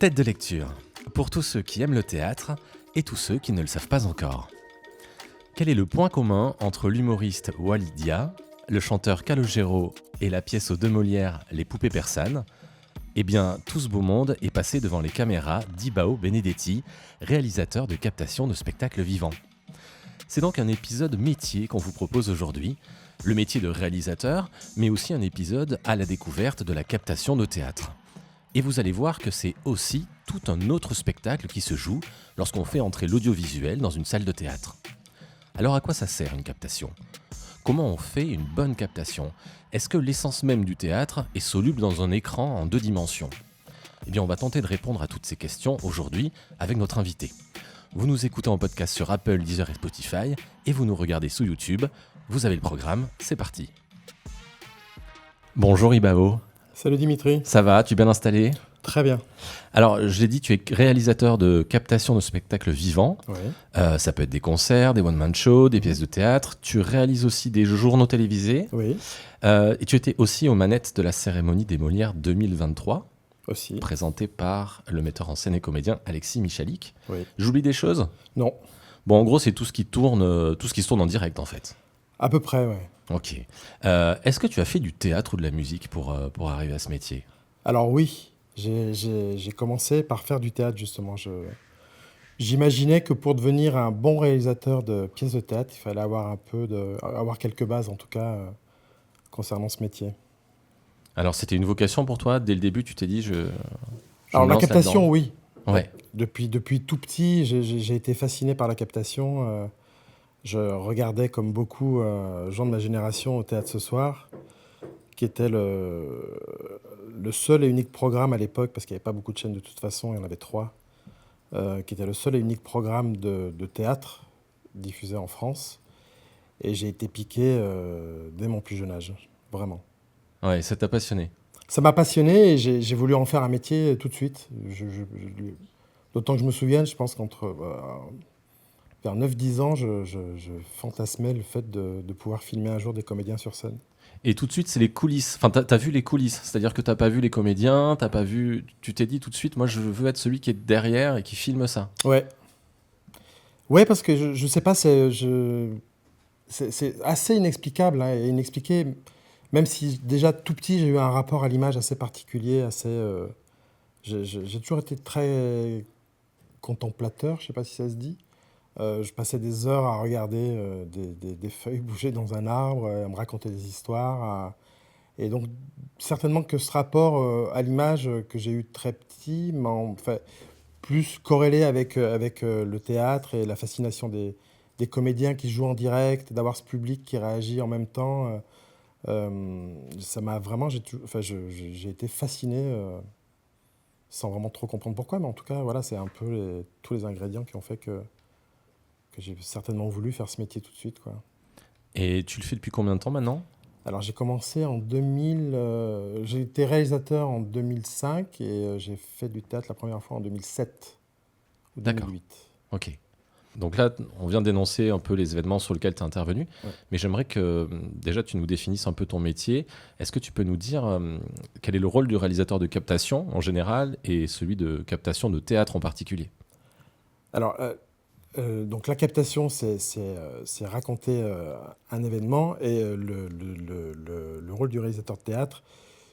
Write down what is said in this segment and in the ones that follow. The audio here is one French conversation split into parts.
Tête de lecture, pour tous ceux qui aiment le théâtre et tous ceux qui ne le savent pas encore. Quel est le point commun entre l'humoriste Walid Dia, le chanteur Calogero et la pièce aux deux Molières Les Poupées Persanes ? Eh bien, tout ce beau monde est passé devant les caméras d'Ibao Benedetti, réalisateur de captation de spectacles vivants. C'est donc un épisode métier qu'on vous propose aujourd'hui, le métier de réalisateur, mais aussi un épisode à la découverte de la captation de théâtre. Et vous allez voir que c'est aussi tout un autre spectacle qui se joue lorsqu'on fait entrer l'audiovisuel dans une salle de théâtre. Alors à quoi ça sert une captation ? Comment on fait une bonne captation ? Est-ce que l'essence même du théâtre est soluble dans un écran en 2 dimensions ? Eh bien, on va tenter de répondre à toutes ces questions aujourd'hui avec notre invité. Vous nous écoutez en podcast sur Apple, Deezer et Spotify et vous nous regardez sous YouTube. Vous avez le programme, c'est parti. Bonjour Ibao. Salut Dimitri. Ça va, tu es bien installé ? Très bien. Alors, je l'ai dit, tu es réalisateur de captation de spectacles vivants. Oui. Ça peut être des concerts, des one-man shows, des pièces de théâtre. Tu réalises aussi des journaux télévisés. Oui, Et tu étais aussi aux manettes de la cérémonie des Molières 2023, aussi. présentée par le metteur en scène et comédien Alexis Michalik. Oui. J'oublie des choses ? Non, Bon, en gros, c'est tout ce qui se tourne en direct, en fait. à peu près, ouais. Ok. Est-ce que tu as fait du théâtre ou de la musique pour arriver à ce métier ? Alors oui, j'ai commencé par faire du théâtre, justement. J'imaginais que pour devenir un bon réalisateur de pièces de théâtre, il fallait avoir quelques bases, en tout cas, concernant ce métier. Alors, c'était une vocation pour toi ? Dès le début, tu t'es dit, je Alors me la lance captation, là-dedans. oui. Ouais. Depuis tout petit, j'ai été fasciné par la captation. Je regardais, comme beaucoup gens de ma génération, au Théâtre Ce Soir, qui était le seul et unique programme à l'époque, parce qu'il n'y avait pas beaucoup de chaînes de toute façon, il y en avait 3, qui était le seul et unique programme de théâtre diffusé en France. Et j'ai été piqué dès mon plus jeune âge, vraiment. Ouais, ça t'a passionné. Ça m'a passionné et j'ai voulu en faire un métier tout de suite. D'autant que je me souviens, je pense vers 9-10 ans, je fantasmais le fait de pouvoir filmer un jour des comédiens sur scène. Et tout de suite, c'est les coulisses. Enfin, t'as vu les coulisses. C'est-à-dire que t'as pas vu les comédiens, t'as pas vu... Tu t'es dit tout de suite, moi, je veux être celui qui est derrière et qui filme ça. Ouais. Ouais, parce que je sais pas, c'est assez inexplicable, hein, et inexpliqué, même si déjà tout petit, j'ai eu un rapport à l'image assez particulier, j'ai toujours été très contemplateur, je sais pas si ça se dit. Je passais des heures à regarder des feuilles bouger dans un arbre, à me raconter des histoires. Et donc, certainement que ce rapport à l'image que j'ai eu très petit m'a fait plus corrélé avec le théâtre et la fascination des comédiens qui jouent en direct, d'avoir ce public qui réagit en même temps. Ça m'a vraiment... J'ai été fasciné, sans vraiment trop comprendre pourquoi, mais en tout cas, voilà, c'est un peu tous les ingrédients qui ont fait que j'ai certainement voulu faire ce métier tout de suite, quoi. Et tu le fais depuis combien de temps maintenant ? Alors j'ai commencé en 2000, j'ai été réalisateur en 2005 et j'ai fait du théâtre la première fois en 2007 ou D'accord. 2008. Ok. Donc là, on vient d'énoncer un peu les événements sur lesquels tu es intervenu, Ouais. mais j'aimerais que déjà tu nous définisses un peu ton métier. Est-ce que tu peux nous dire quel est le rôle du réalisateur de captation en général et celui de captation de théâtre en particulier ? Alors, donc la captation, c'est raconter un événement et le rôle du réalisateur de théâtre,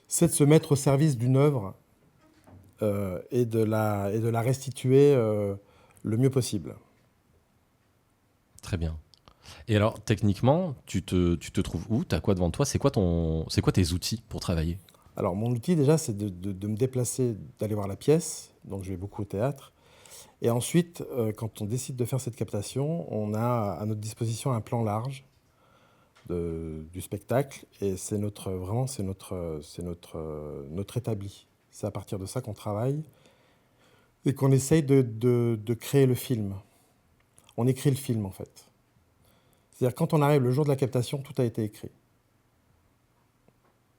c'est de se mettre au service d'une œuvre et de la restituer le mieux possible. Très bien. Et alors, techniquement, tu te trouves où ? Tu as quoi devant toi ? C'est quoi tes outils pour travailler ? Alors, mon outil, déjà, c'est de me déplacer, d'aller voir la pièce. Donc, je vais beaucoup au théâtre. Et ensuite, quand on décide de faire cette captation, on a à notre disposition un plan large du spectacle. Et c'est notre établi. C'est à partir de ça qu'on travaille et qu'on essaye de créer le film. On écrit le film, en fait. C'est-à-dire, quand on arrive le jour de la captation, tout a été écrit.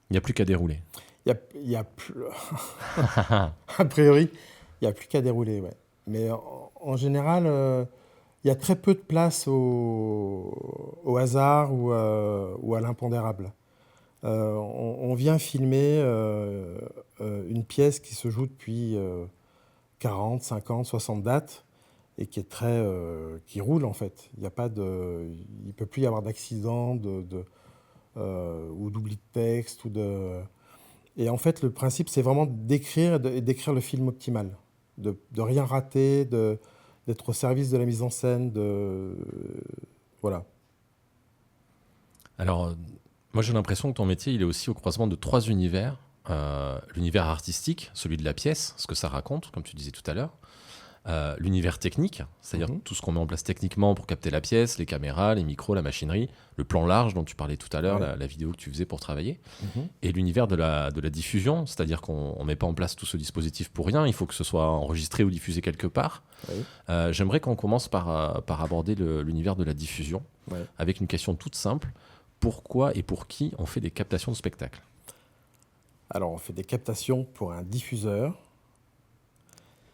Il n'y a plus qu'à dérouler. Il y a plus... A priori, il n'y a plus qu'à dérouler, ouais. Mais en général, il y a très peu de place au hasard ou à l'impondérable. On vient filmer une pièce qui se joue depuis 40, 50, 60 dates et qui est qui roule en fait. Il ne peut plus y avoir d'accident ou d'oubli de texte. Et en fait, le principe, c'est vraiment d'écrire et d'écrire le film optimal, de rien rater, d'être au service de la mise en scène. Voilà. Alors, moi j'ai l'impression que ton métier, il est aussi au croisement de 3 univers. L'univers artistique, celui de la pièce, ce que ça raconte, comme tu disais tout à l'heure. L'univers technique, c'est-à-dire tout ce qu'on met en place techniquement pour capter la pièce, les caméras, les micros, la machinerie, le plan large dont tu parlais tout à l'heure, Ouais. la vidéo que tu faisais pour travailler, Mhm. et l'univers de la diffusion, c'est-à-dire qu'on ne met pas en place tout ce dispositif pour rien, il faut que ce soit enregistré ou diffusé quelque part. Oui. J'aimerais qu'on commence par aborder l'univers de la diffusion, Ouais. avec une question toute simple. Pourquoi et pour qui on fait des captations de spectacles? Alors, on fait des captations pour un diffuseur.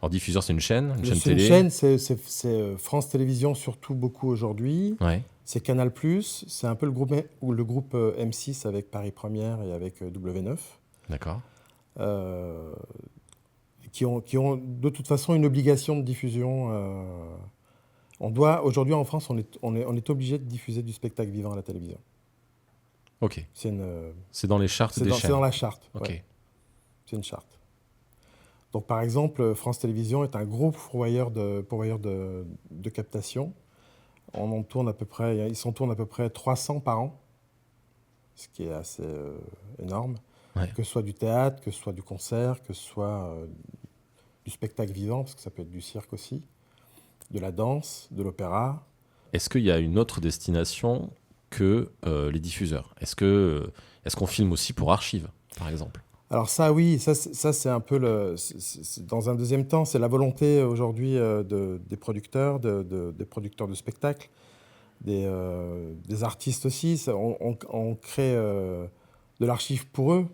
Alors, diffuseur, c'est une chaîne C'est une télé. chaîne, c'est France Télévisions, surtout beaucoup aujourd'hui. Ouais, C'est Canal+, c'est un peu le groupe M6 avec Paris Première et avec W9, d'accord. qui ont de toute façon une obligation de diffusion. Aujourd'hui en France, on est obligé de diffuser du spectacle vivant à la télévision. Ok. C'est une, C'est dans les chartes des c'est chaînes. dans la charte. Ok. Ouais, c'est une charte. Donc par exemple, France Télévisions est un gros pourvoyeur de captation. Ils s'en tournent à peu près 300 par an, ce qui est assez énorme. Ouais. Que ce soit du théâtre, que ce soit du concert, que ce soit du spectacle vivant, parce que ça peut être du cirque aussi, de la danse, de l'opéra. Est-ce qu'il y a une autre destination que les diffuseurs? Est-ce qu'on filme aussi pour archives, par exemple? Alors ça, oui, ça c'est un peu dans un deuxième temps, c'est la volonté aujourd'hui des producteurs, des producteurs de spectacles, des artistes aussi. On crée de l'archive pour eux,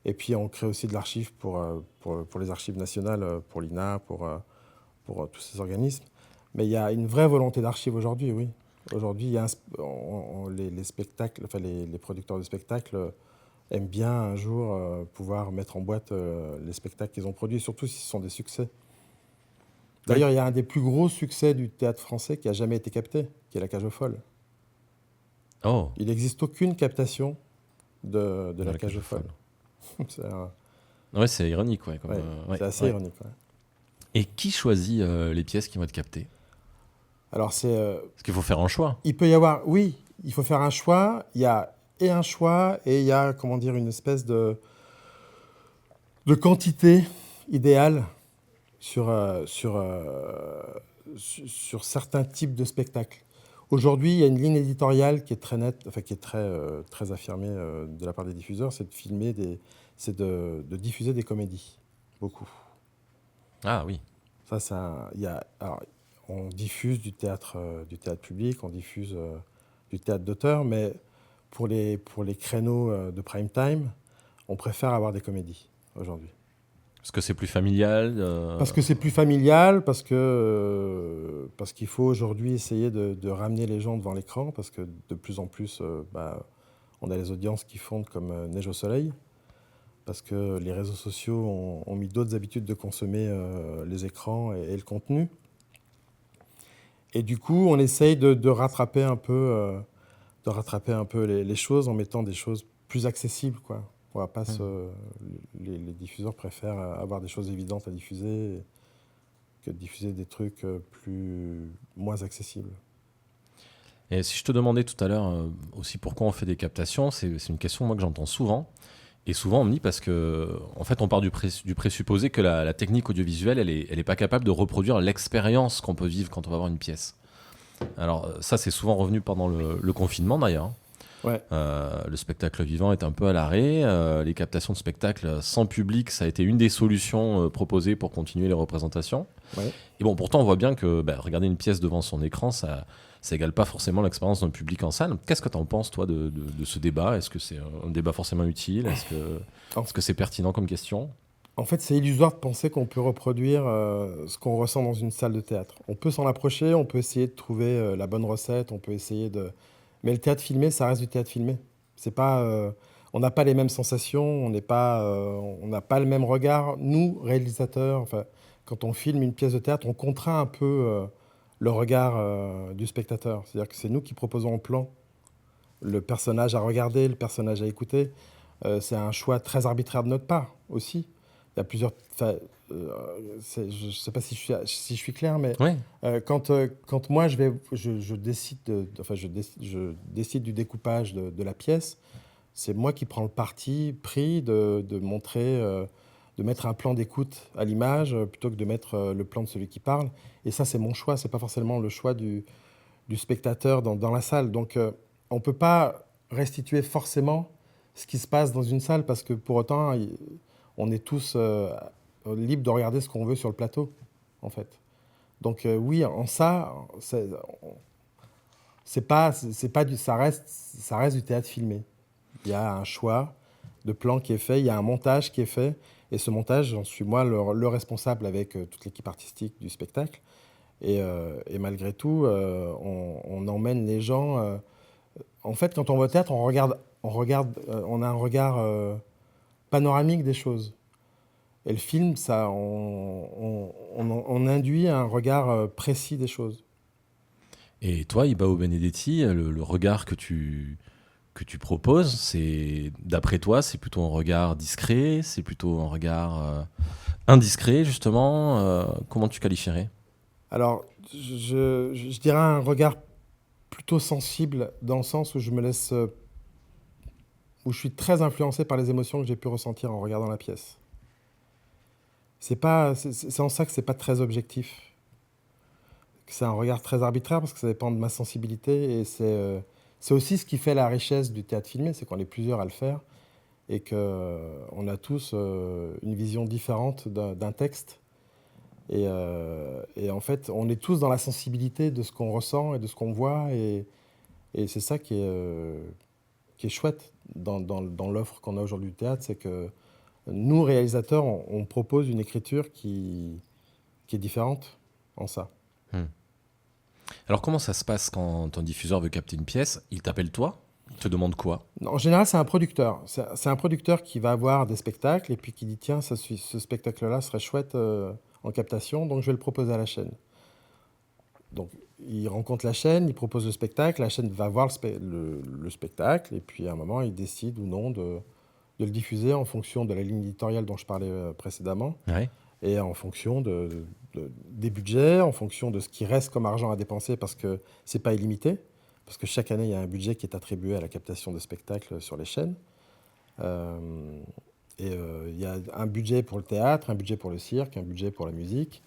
et puis on crée aussi de l'archive pour les archives nationales, pour l'INA, pour tous ces organismes. Mais il y a une vraie volonté d'archive aujourd'hui, oui. Aujourd'hui, il y a les spectacles, enfin les producteurs de spectacles aiment bien un jour pouvoir mettre en boîte les spectacles qu'ils ont produits, surtout si ce sont des succès. D'ailleurs, il y a un des plus gros succès du théâtre français qui n'a jamais été capté, qui est La Cage aux Folles. Oh, Il n'existe aucune captation de La Cage aux Folles. Ouais, c'est ironique, ouais. Ouais, c'est assez ironique. Ouais. Et qui choisit les pièces qui vont être captées? Alors, Parce qu'il faut faire un choix. il peut y avoir, oui, il faut faire un choix. Il y a un choix et il y a, comment dire, une espèce de quantité idéale sur certains types de spectacles. Aujourd'hui, il y a une ligne éditoriale qui est très nette, enfin qui est très affirmée de la part des diffuseurs, c'est de diffuser des comédies, beaucoup. Ah oui. Alors, on diffuse du théâtre public, on diffuse du théâtre d'auteur, mais pour les créneaux de prime time, on préfère avoir des comédies aujourd'hui. Parce que c'est plus familial. Parce que c'est plus familial, parce qu'il faut aujourd'hui essayer de ramener les gens devant l'écran, parce que de plus en plus, on a les audiences qui fondent comme neige au soleil, parce que les réseaux sociaux ont mis d'autres habitudes de consommer les écrans et le contenu. Et du coup, on essaye de rattraper un peu, les choses en mettant des choses plus accessibles, quoi. On va pas les diffuseurs préfèrent avoir des choses évidentes à diffuser que de diffuser des trucs moins accessibles. Et si je te demandais tout à l'heure aussi pourquoi on fait des captations, c'est une question moi que j'entends souvent. Et souvent on me dit parce que en fait on part du présupposé que la technique audiovisuelle elle est pas capable de reproduire l'expérience qu'on peut vivre quand on va voir une pièce. Alors ça c'est souvent revenu pendant le confinement d'ailleurs. Ouais. Le spectacle vivant est un peu à l'arrêt. Les captations de spectacles sans public, ça a été une des solutions proposées pour continuer les représentations. Ouais. Et bon, pourtant, on voit bien que regarder une pièce devant son écran, ça égale pas forcément l'expérience d'un public en salle. Qu'est-ce que tu en penses, toi, de ce débat? Est-ce que c'est un débat forcément utile? Est-ce que c'est pertinent comme question? En fait, c'est illusoire de penser qu'on peut reproduire ce qu'on ressent dans une salle de théâtre. On peut s'en approcher, on peut essayer de trouver la bonne recette, on peut essayer de... Mais le théâtre filmé, ça reste du théâtre filmé. C'est pas, on n'a pas les mêmes sensations, on n'a pas le même regard. Nous, réalisateurs, enfin, quand on filme une pièce de théâtre, on contraint un peu le regard du spectateur. C'est-à-dire que c'est nous qui proposons au plan le personnage à regarder, le personnage à écouter. C'est un choix très arbitraire de notre part aussi. Il y a plusieurs. Enfin, je ne sais pas si je suis clair, mais Ouais. quand moi je décide, je décide du découpage de la pièce, c'est moi qui prends le parti pris de montrer, de mettre un plan d'écoute à l'image plutôt que de mettre le plan de celui qui parle. Et ça, c'est mon choix. C'est pas forcément le choix du spectateur dans la salle. Donc, on peut pas restituer forcément ce qui se passe dans une salle parce que pour autant, on est tous libres de regarder ce qu'on veut sur le plateau, en fait. Donc, oui, en ça, c'est pas ça reste du théâtre filmé. Il y a un choix de plan qui est fait, il y a un montage qui est fait, et ce montage, j'en suis moi le responsable avec toute l'équipe artistique du spectacle. Et malgré tout, on emmène les gens. En fait, quand on va au théâtre, on a un regard panoramique des choses. Et le film, ça, on induit un regard précis des choses. Et toi, Ibao Benedetti, le regard que tu proposes, c'est, d'après toi, c'est plutôt un regard discret, c'est plutôt un regard indiscret, justement. Comment tu qualifierais? Alors, je dirais un regard plutôt sensible dans le sens où où je suis très influencé par les émotions que j'ai pu ressentir en regardant la pièce. C'est en ça que c'est pas très objectif. C'est un regard très arbitraire parce que ça dépend de ma sensibilité et c'est aussi ce qui fait la richesse du théâtre filmé, c'est qu'on est plusieurs à le faire et qu'on a tous une vision différente d'un texte. Et en fait, on est tous dans la sensibilité de ce qu'on ressent et de ce qu'on voit. Et c'est ça qui est chouette dans l'offre qu'on a aujourd'hui du théâtre, c'est que nous, réalisateurs, on propose une écriture qui est différente en ça. Alors, comment ça se passe quand un diffuseur veut capter une pièce? Il t'appelle toi? Il te demande quoi? En général, c'est un producteur. C'est un producteur qui va avoir des spectacles et puis qui dit tiens, ce spectacle-là serait chouette en captation, donc je vais le proposer à la chaîne. Donc, il rencontre la chaîne, il propose le spectacle, la chaîne va voir le spectacle et puis à un moment, il décide ou non de le diffuser en fonction de la ligne éditoriale dont je parlais précédemment Ouais. et en fonction des budgets, en fonction de ce qui reste comme argent à dépenser parce que c'est pas illimité. Parce que chaque année, il y a un budget qui est attribué à la captation de spectacles sur les chaînes. Euh, il y a un budget pour le théâtre, un budget pour le cirque, un budget pour la musique.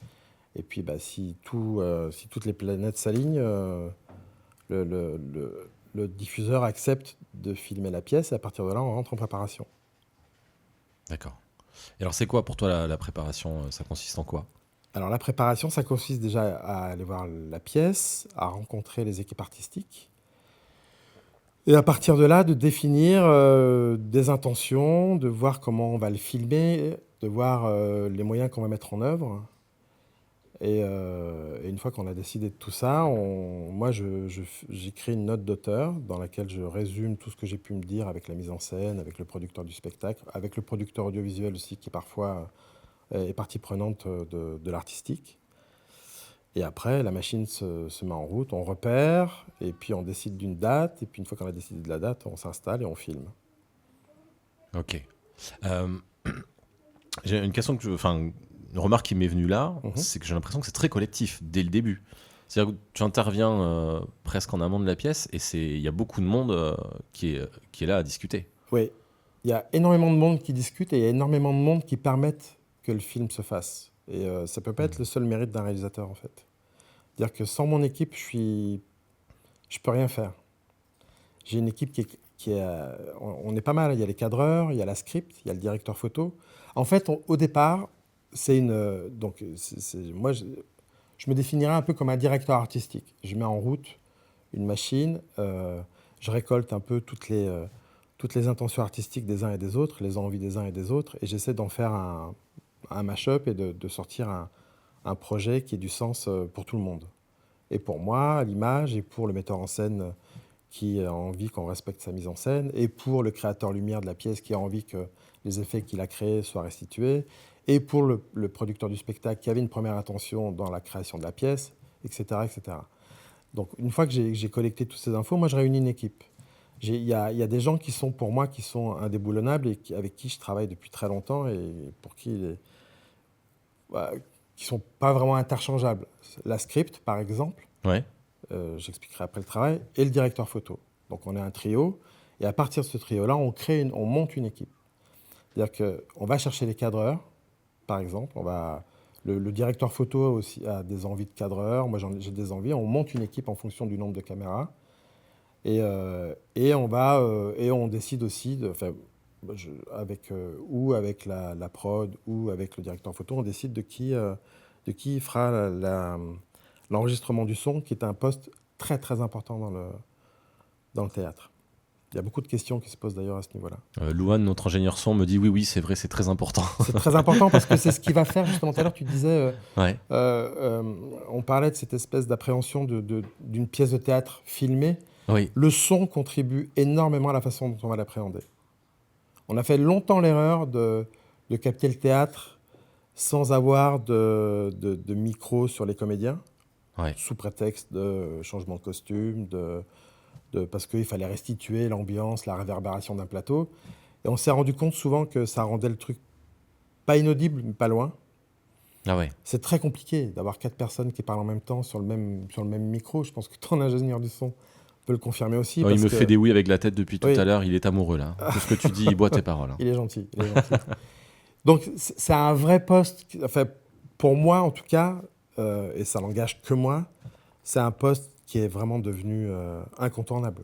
Et puis, si toutes les planètes s'alignent, le diffuseur accepte de filmer la pièce et à partir de là, on rentre en préparation. D'accord. Et alors, c'est quoi pour toi la préparation? Ça consiste en quoi? Alors, la préparation, ça consiste déjà à aller voir la pièce, à rencontrer les équipes artistiques. Et à partir de là, de définir des intentions, de voir comment on va le filmer, de voir les moyens qu'on va mettre en œuvre. Et une fois qu'on a décidé de tout ça, moi, j'écris une note d'auteur dans laquelle je résume tout ce que j'ai pu me dire avec la mise en scène, avec le producteur du spectacle, avec le producteur audiovisuel aussi, qui parfois est partie prenante de l'artistique. Et après, la machine se met en route, on repère, et puis on décide d'une date, et puis une fois qu'on a décidé de la date, on s'installe et on filme. Ok. Euh, j'ai une question enfin, une remarque qui m'est venue là, c'est que j'ai l'impression que c'est très collectif dès le début. C'est-à-dire que tu interviens presque en amont de la pièce et il y a beaucoup de monde qui est là à discuter. Oui, il y a énormément de monde qui discute et il y a énormément de monde qui permettent que le film se fasse. Et ça peut pas être le seul mérite d'un réalisateur, en fait. C'est-à-dire que sans mon équipe, je peux rien faire. J'ai une équipe qui est on est pas mal. Il y a les cadreurs, il y a la script, il y a le directeur photo. En fait, au départ, moi, je me définirais un peu comme un directeur artistique. Je mets en route une machine, je récolte un peu toutes les intentions artistiques des uns et des autres, les envies des uns et des autres, et j'essaie d'en faire un mash-up et de sortir un projet qui ait du sens pour tout le monde. Et pour moi, à l'image, et pour le metteur en scène qui a envie qu'on respecte sa mise en scène, et pour le créateur lumière de la pièce qui a envie que les effets qu'il a créés soient restitués, et pour le producteur du spectacle qui avait une première intention dans la création de la pièce, etc. etc. Donc une fois que j'ai collecté toutes ces infos, moi je réunis une équipe. Il y a des gens qui sont pour moi qui sont indéboulonnables et avec qui je travaille depuis très longtemps et pour qui qui sont pas vraiment interchangeables. La script par exemple, Ouais. j'expliquerai après le travail, et le directeur photo. Donc on est un trio et à partir de ce trio-là, on monte une équipe. C'est-à-dire qu'on va chercher les cadreurs, par exemple, le directeur photo aussi a des envies de cadreurs, moi j'ai des envies, on monte une équipe en fonction du nombre de caméras. Et on décide aussi, ou avec la prod ou avec le directeur photo, on décide de qui fera l'enregistrement du son, qui est un poste très très important dans le théâtre. Il y a beaucoup de questions qui se posent d'ailleurs à ce niveau-là. Louane, notre ingénieur son, me dit oui, c'est vrai, c'est très important. C'est très important parce que c'est ce qui va faire, justement, tout à l'heure tu disais, Ouais. on parlait de cette espèce d'appréhension d'une pièce de théâtre filmée. Oui. Le son contribue énormément à la façon dont on va l'appréhender. On a fait longtemps l'erreur de capter le théâtre sans avoir de micro sur les comédiens, Ouais. sous prétexte de changement de costume, parce qu'il fallait restituer l'ambiance, la réverbération d'un plateau. Et on s'est rendu compte souvent que ça rendait le truc pas inaudible, mais pas loin. Ah ouais. C'est très compliqué d'avoir 4 personnes qui parlent en même temps sur le même micro. Je pense que ton ingénieur du son peut le confirmer aussi. Il me fait des oui avec la tête depuis tout Oui. à l'heure. Il est amoureux là. Tout ce que tu dis, il boit tes paroles. Hein. Il est gentil. Donc c'est un vrai poste. Enfin, pour moi en tout cas, et ça n'engage que moi, c'est un poste qui est vraiment devenu incontournable.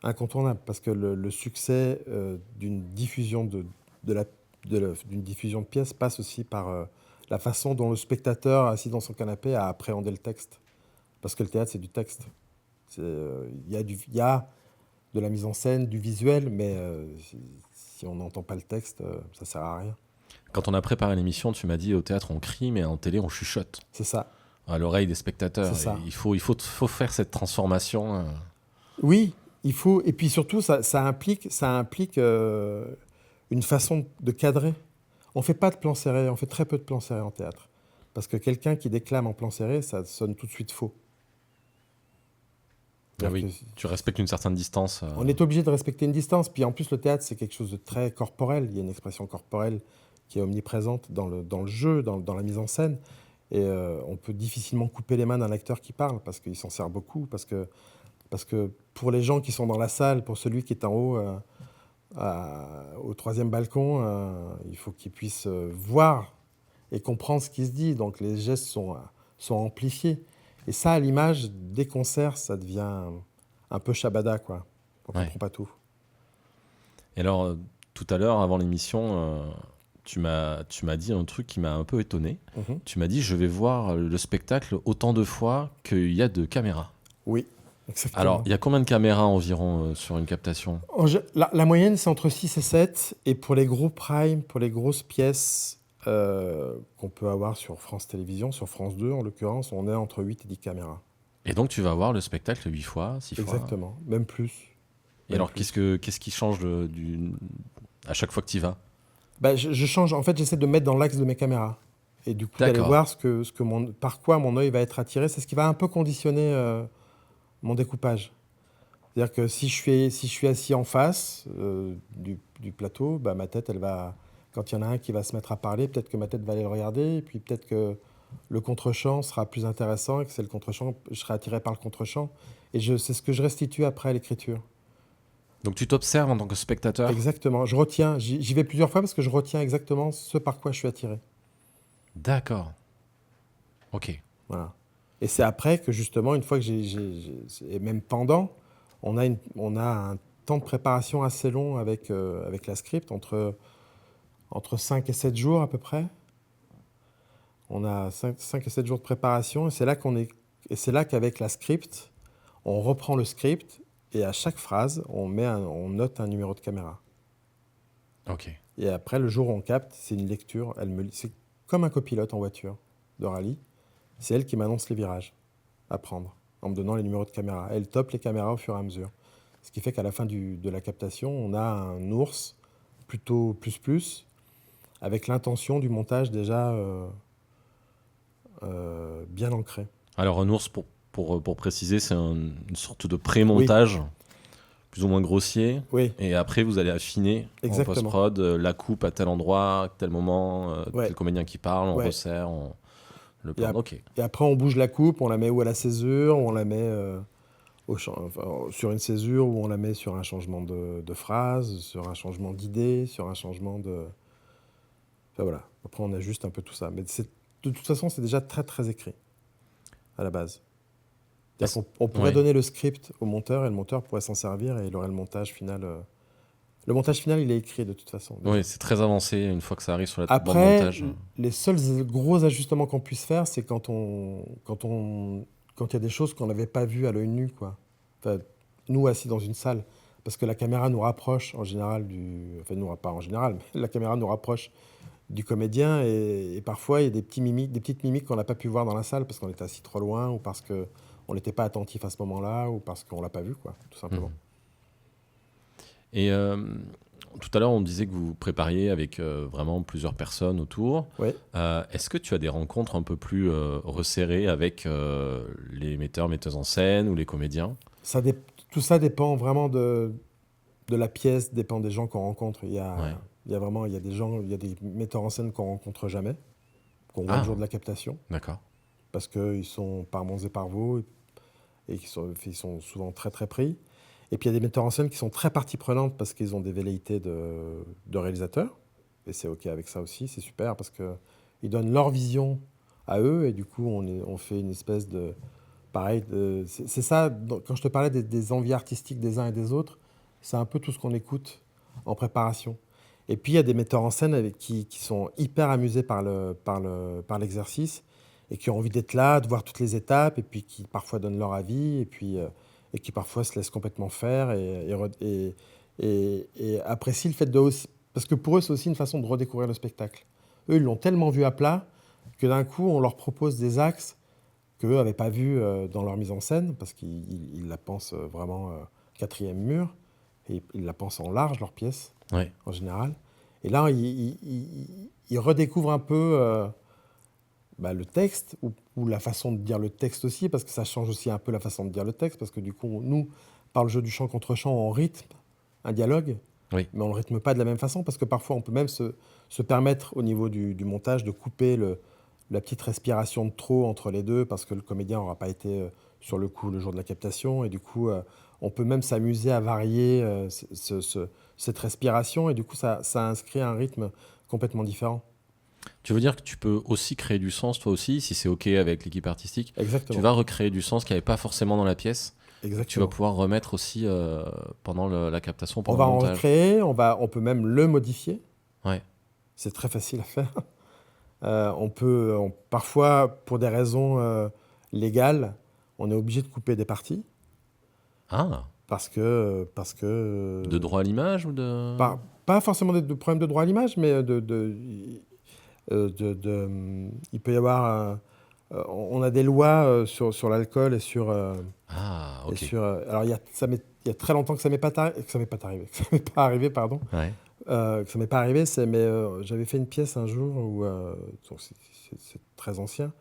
Incontournable parce que le succès d'une diffusion d'une diffusion de pièces passe aussi par la façon dont le spectateur assis dans son canapé a appréhendé le texte. Parce que le théâtre c'est du texte. Il y a de la mise en scène, du visuel, mais si on n'entend pas le texte, ça sert à rien. Quand on a préparé l'émission, tu m'as dit au théâtre on crie, mais en télé on chuchote. C'est ça. À l'oreille des spectateurs. C'est ça. Il faut faire cette transformation. Oui, il faut. Et puis surtout, ça implique une façon de cadrer. On ne fait pas de plan serré, on fait très peu de plans serrés en théâtre. Parce que quelqu'un qui déclame en plan serré, ça sonne tout de suite faux. Ah oui, tu respectes une certaine distance. On est obligé de respecter une distance. Puis en plus, le théâtre, c'est quelque chose de très corporel. Il y a une expression corporelle qui est omniprésente dans le jeu, dans la mise en scène. Et on peut difficilement couper les mains d'un acteur qui parle parce qu'il s'en sert beaucoup. Parce que pour les gens qui sont dans la salle, pour celui qui est en haut, au 3e balcon, il faut qu'il puisse voir et comprendre ce qui se dit. Donc les gestes sont amplifiés. Et ça, à l'image, des concerts, ça devient un peu shabada, quoi. On ne comprend pas tout. Et alors, tout à l'heure, avant l'émission, tu m'as dit un truc qui m'a un peu étonné. Mm-hmm. Tu m'as dit, je vais voir le spectacle autant de fois qu'il y a de caméras. Oui, exactement. Alors, il y a combien de caméras environ sur une captation ? La moyenne, c'est entre 6 et 7. Et pour les gros primes, pour les grosses pièces qu'on peut avoir sur France Télévisions, sur France 2 en l'occurrence, on est entre 8 et 10 caméras. Et donc, tu vas voir le spectacle 8 fois, 6 fois ? Exactement, même plus. Et alors, qu'est-ce qui change à chaque fois que tu y vas ? Je change. En fait, j'essaie de me mettre dans l'axe de mes caméras. Et du coup, d'aller voir par quoi mon œil va être attiré. C'est ce qui va un peu conditionner mon découpage. C'est-à-dire que si je suis assis en face du plateau, ma tête, elle va... Quand il y en a un qui va se mettre à parler, peut-être que ma tête va aller le regarder. Et puis peut-être que le contre-champ sera plus intéressant et que c'est le contre-champ, je serai attiré par le contre-champ. Et c'est ce que je restitue après à l'écriture. Donc tu t'observes en tant que spectateur ? Exactement. Je retiens. J'y vais plusieurs fois parce que je retiens exactement ce par quoi je suis attiré. D'accord. Ok. Voilà. Et c'est après que justement, une fois que et même pendant, on a un temps de préparation assez long avec la script, entre 5 et 7 jours à peu près. On a 5 et 7 jours de préparation et c'est là qu'avec la script, on reprend le script et à chaque phrase, on note un numéro de caméra. Ok. Et après, le jour où on capte, c'est une lecture. C'est comme un copilote en voiture de rallye. C'est elle qui m'annonce les virages à prendre. en me donnant les numéros de caméra. Elle top les caméras au fur et à mesure. Ce qui fait qu'à la fin de la captation, on a un ours plutôt plus, avec l'intention du montage déjà bien ancré. Alors un ours, pour préciser, c'est une sorte de pré-montage, plus ou moins grossier. Oui, Et après, vous allez affiner en exactement. post-prod la coupe à tel endroit, à tel moment, tel comédien qui parle, on Ouais. resserre, on le Et, plante. Ok. et après, on bouge la coupe, on la met où à la césure, on la met sur une césure, ou on la met sur un changement de phrase, sur un changement d'idée, sur un changement de... Enfin voilà, après on ajuste un peu tout ça. Mais de toute façon, c'est déjà très très écrit, à la base. On pourrait donner le script au monteur, et le monteur pourrait s'en servir, et il aurait le montage final. Le montage final, il est écrit de toute façon. Oui, c'est très avancé une fois que ça arrive sur la bande Après, montage. les seuls gros ajustements qu'on puisse faire, c'est quand il y a des choses qu'on n'avait pas vues à l'œil nu, quoi. Enfin, nous, assis dans une salle, parce que la caméra nous rapproche en général enfin, nous, pas en général, mais la caméra nous rapproche du comédien, et parfois, il y a des petites mimiques qu'on n'a pas pu voir dans la salle parce qu'on était assis trop loin, ou parce qu'on n'était pas attentif à ce moment-là, ou parce qu'on l'a pas vu, quoi, tout simplement. Et tout à l'heure, on disait que vous prépariez avec vraiment plusieurs personnes autour. Oui. Est-ce que tu as des rencontres un peu plus resserrées avec les metteuses en scène ou les comédiens ? Tout ça dépend vraiment de la pièce, dépend des gens qu'on rencontre. Il y a des metteurs en scène qu'on rencontre jamais, qu'on voit le jour de la captation, D'accord. parce qu'ils sont par Mons et par Vaux, et ils sont souvent très très pris. Et puis il y a des metteurs en scène qui sont très partie prenante parce qu'ils ont des velléités de réalisateurs. Et c'est OK avec ça aussi, c'est super, parce qu'ils donnent leur vision à eux, et du coup on fait une espèce de... Pareil, c'est ça, quand je te parlais des envies artistiques des uns et des autres, c'est un peu tout ce qu'on écoute en préparation. Et puis il y a des metteurs en scène qui sont hyper amusés par l'exercice, et qui ont envie d'être là, de voir toutes les étapes, et puis qui parfois donnent leur avis, et qui parfois se laissent complètement faire, et apprécient le fait de aussi... Parce que pour eux, c'est aussi une façon de redécouvrir le spectacle. Eux, ils l'ont tellement vu à plat que d'un coup, on leur propose des axes qu'eux n'avaient pas vus dans leur mise en scène, parce qu'ils la pensent vraiment quatrième mur, et ils la pensent en large, leur pièce, en général. Et là, ils redécouvrent un peu le texte, ou la façon de dire le texte aussi, parce que ça change aussi un peu la façon de dire le texte, parce que du coup, nous, par le jeu du chant contre chant, on rythme un dialogue, mais on ne le rythme pas de la même façon, parce que parfois, on peut même se permettre, au niveau du montage, de couper la petite respiration de trop entre les deux, parce que le comédien n'aura pas été sur le coup le jour de la captation, et du coup, on peut même s'amuser à varier cette respiration, et du coup, ça inscrit un rythme complètement différent. Tu veux dire que tu peux aussi créer du sens, toi aussi, si c'est OK avec l'équipe artistique. Exactement. Tu vas recréer du sens qu'il n'y avait pas forcément dans la pièce. Exactement. Tu vas pouvoir remettre aussi pendant la captation, On pendant va le en montage. recréer, on peut même le modifier. Ouais. C'est très facile à faire. Parfois, pour des raisons légales, on est obligé de couper des parties. Ah. Parce que de droit à l'image ou de... Pas forcément de problème de droit à l'image, mais il peut y avoir... on a des lois sur l'alcool et sur... Ah, ok. Alors, il y a très longtemps que ça m'est pas arrivé, pardon. Ouais. Que ça m'est pas arrivé, mais j'avais fait une pièce un jour où, donc c'est très ancien,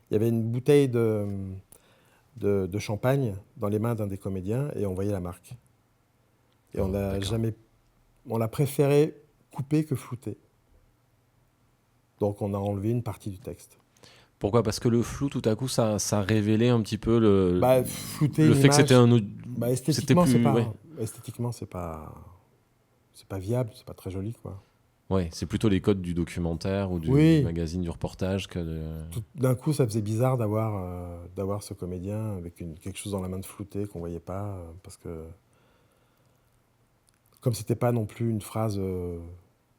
il y avait une bouteille de champagne dans les mains d'un des comédiens, et on voyait la marque. Et on a préféré couper que flouter. Donc on a enlevé une partie du texte. Pourquoi ? Parce que le flou, tout à coup, ça révélait un petit peu le flouter fait que c'était un autre... esthétiquement, plus... esthétiquement, c'est pas viable, c'est pas très joli, quoi. Ouais, c'est plutôt les codes du documentaire ou du magazine, du reportage que D'un coup, ça faisait bizarre d'avoir ce comédien avec quelque chose dans la main de flouté qu'on voyait pas, parce que comme c'était pas non plus une phrase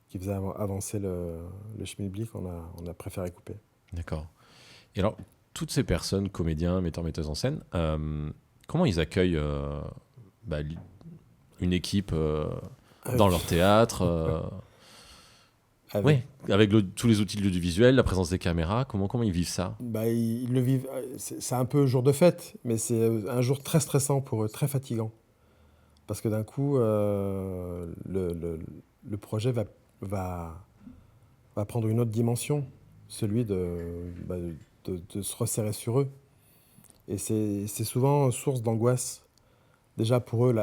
qui faisait avancer le schmilblick, on a préféré couper. D'accord. Et alors, toutes ces personnes, comédiens, metteuses en scène, comment ils accueillent une équipe dans leur théâtre Oui, avec tous les outils de l'audiovisuel, la présence des caméras, comment ils vivent ça? Ils le vivent, c'est un peu jour de fête, mais c'est un jour très stressant pour eux, très fatigant. Parce que d'un coup, le projet va, va prendre une autre dimension, celui de se resserrer sur eux. Et c'est souvent source d'angoisse, déjà pour eux,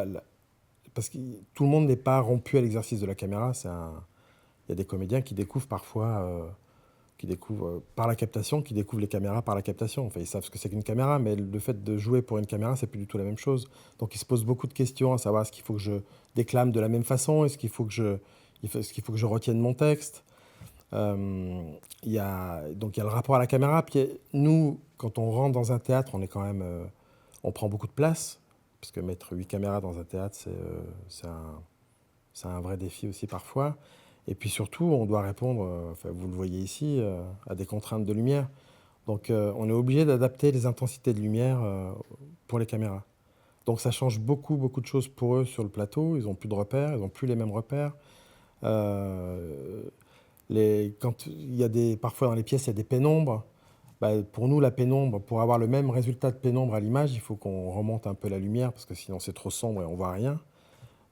parce que tout le monde n'est pas rompu à l'exercice de la caméra. Il y a des comédiens qui découvrent parfois, qui découvrent par la captation, qui découvrent les caméras par la captation. Enfin, ils savent ce que c'est qu'une caméra, mais le fait de jouer pour une caméra, c'est plus du tout la même chose. Donc ils se posent beaucoup de questions, à savoir est-ce qu'il faut que je déclame de la même façon, est-ce qu'il faut que je retienne mon texte. Donc il y a le rapport à la caméra. Puis nous, quand on rentre dans un théâtre, on est quand même, on prend beaucoup de place, parce que mettre 8 caméras dans un théâtre, c'est un vrai défi aussi parfois. Et puis surtout, on doit répondre, enfin, vous le voyez ici, à des contraintes de lumière. Donc on est obligé d'adapter les intensités de lumière pour les caméras. Donc ça change beaucoup, beaucoup de choses pour eux sur le plateau. Ils n'ont plus de repères, ils n'ont plus les mêmes repères. Euh, Quand il y a parfois dans les pièces, il y a des pénombres. Pour nous, la pénombre, pour avoir le même résultat de pénombre à l'image, il faut qu'on remonte un peu la lumière, parce que sinon c'est trop sombre et on voit rien.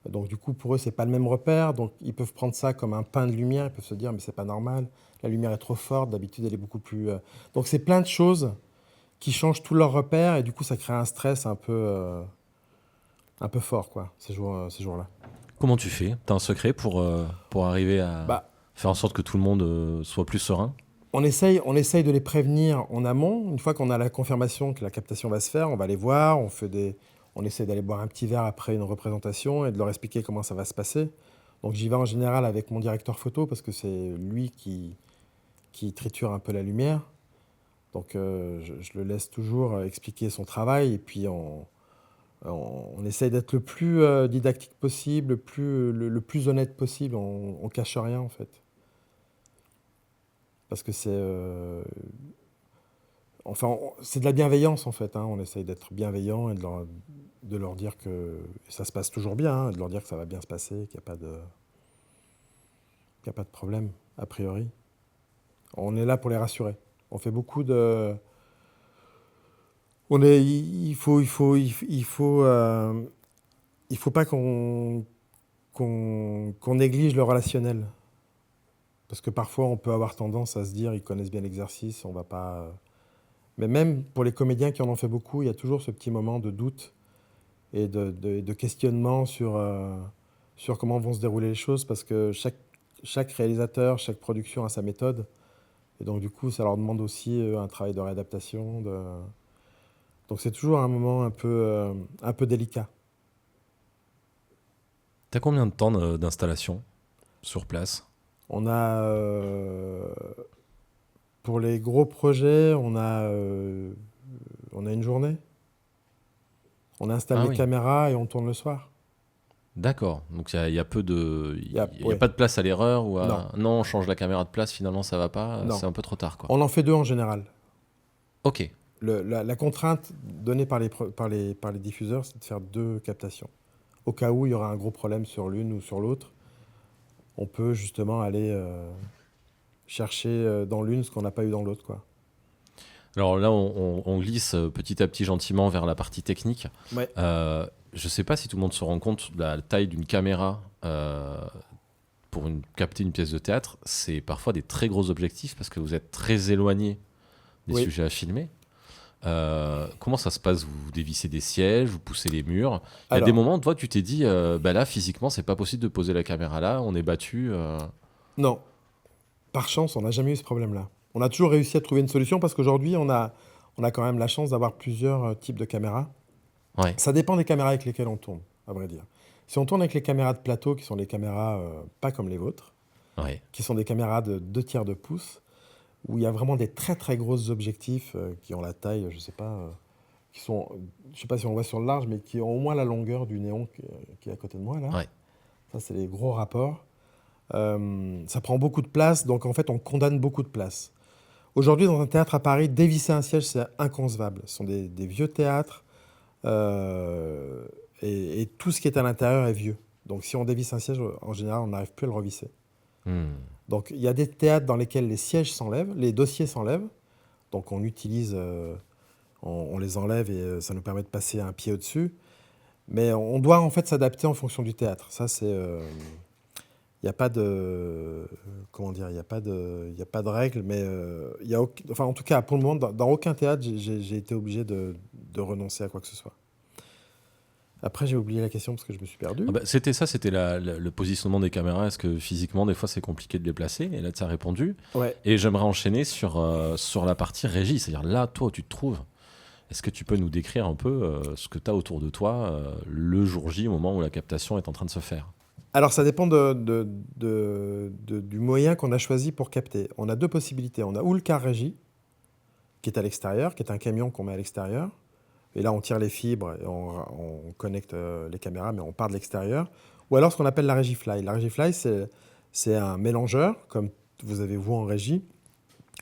Donc du coup, pour eux, c'est pas le même repère. Donc ils peuvent prendre ça comme un pain de lumière. Ils peuvent se dire, mais c'est pas normal. La lumière est trop forte. D'habitude, elle est beaucoup plus. Donc c'est plein de choses qui changent tous leurs repères, et du coup, ça crée un stress un peu fort, quoi, ces jours-là. Comment tu fais? T'as un secret pour arriver à Bah, faire en sorte que tout le monde soit plus serein? on essaye de les prévenir en amont. Une fois qu'on a la confirmation que la captation va se faire, on va les voir, on essaie d'aller boire un petit verre après une représentation et de leur expliquer comment ça va se passer. Donc j'y vais en général avec mon directeur photo, parce que c'est lui qui triture un peu la lumière. Donc je le laisse toujours expliquer son travail, et puis on essaye d'être le plus didactique possible, le plus honnête possible. On cache rien en fait. Parce que c'est de la bienveillance en fait, hein. On essaye d'être bienveillant et de leur dire que ça se passe toujours bien, hein, de leur dire que ça va bien se passer, qu'il n'y a pas de problème, a priori. On est là pour les rassurer. On fait beaucoup de... Il faut pas qu'on néglige le relationnel. Parce que parfois, on peut avoir tendance à se dire, ils connaissent bien l'exercice, on va pas... Mais même pour les comédiens qui en ont fait beaucoup, il y a toujours ce petit moment de doute et de questionnement sur comment vont se dérouler les choses, parce que chaque réalisateur, chaque production a sa méthode. Et donc, du coup, ça leur demande aussi un travail de réadaptation. Donc, c'est toujours un moment un peu délicat. T'as combien de temps d'installation sur place? On a, pour les gros projets, on a une journée. On installe Ah les oui, caméras et on tourne le soir. d'accord. Donc il y a peu de... Il y a Ouais. pas de place à l'erreur ou Non, à... Non, on change la caméra de place, finalement ça va pas. non. C'est un peu trop tard, quoi. On en fait deux en général. Ok. La contrainte donnée par les diffuseurs, c'est de faire deux captations. Au cas où il y aura un gros problème sur l'une ou sur l'autre, on peut justement aller chercher dans l'une ce qu'on n'a pas eu dans l'autre, quoi. Alors là, on glisse petit à petit gentiment vers la partie technique. Ouais. Je sais pas si tout le monde se rend compte de la taille d'une caméra pour capter une pièce de théâtre. C'est parfois des très gros objectifs parce que vous êtes très éloigné des Oui. sujets à filmer. Comment ça se passe? Vous dévissez des sièges, vous poussez les murs. Il y a des Alors, moments, toi, tu t'es dit, bah là, physiquement, c'est pas possible de poser la caméra là, on est battu. non. Par chance, on n'a jamais eu ce problème-là. On a toujours réussi à trouver une solution, parce qu'aujourd'hui, on a quand même la chance d'avoir plusieurs types de caméras. Ouais, Ça dépend des caméras avec lesquelles on tourne, à vrai dire. Si on tourne avec les caméras de plateau, qui sont des caméras pas comme les vôtres, ouais. qui sont des caméras de 2 tiers de pouce, où il y a vraiment des très très gros objectifs qui ont la taille, je sais pas, qui sont, je sais pas si on le voit sur le large, mais qui ont au moins la longueur du néon qui est à côté de moi là. Ouais. Ça, c'est les gros rapports. Ça prend beaucoup de place, donc en fait, on condamne beaucoup de place. Aujourd'hui, dans un théâtre à Paris, dévisser un siège, c'est inconcevable. Ce sont des vieux théâtres, euh, tout ce qui est à l'intérieur est vieux. Donc si on dévisse un siège, en général, on n'arrive plus à le revisser. Hmm. Donc il y a des théâtres dans lesquels les sièges s'enlèvent, les dossiers s'enlèvent. Donc on utilise, on les enlève et ça nous permet de passer un pied au-dessus. Mais on doit en fait s'adapter en fonction du théâtre. Ça, c'est. Il n'y a pas de. Comment dire? Il n'y a pas de règle, mais enfin, en tout cas, pour le moment, dans aucun théâtre, j'ai été obligé de renoncer à quoi que ce soit. Après, j'ai oublié la question parce que je me suis perdu. Ah bah, c'était le positionnement des caméras. Est-ce que physiquement, des fois, c'est compliqué de les placer? Et là, tu as répondu. Ouais. Et j'aimerais enchaîner sur la partie régie. C'est-à-dire là, toi, où tu te trouves. Est-ce que tu peux nous décrire un peu ce que tu as autour de toi le jour J, au moment où la captation est en train de se faire? Alors, ça dépend du moyen qu'on a choisi pour capter. On a deux possibilités. On a ou le car régie, qui est à l'extérieur, qui est un camion qu'on met à l'extérieur. Et là, on tire les fibres et on connecte les caméras, mais on part de l'extérieur. Ou alors ce qu'on appelle la régie fly. La régie fly, c'est un mélangeur, comme vous avez vous en régie,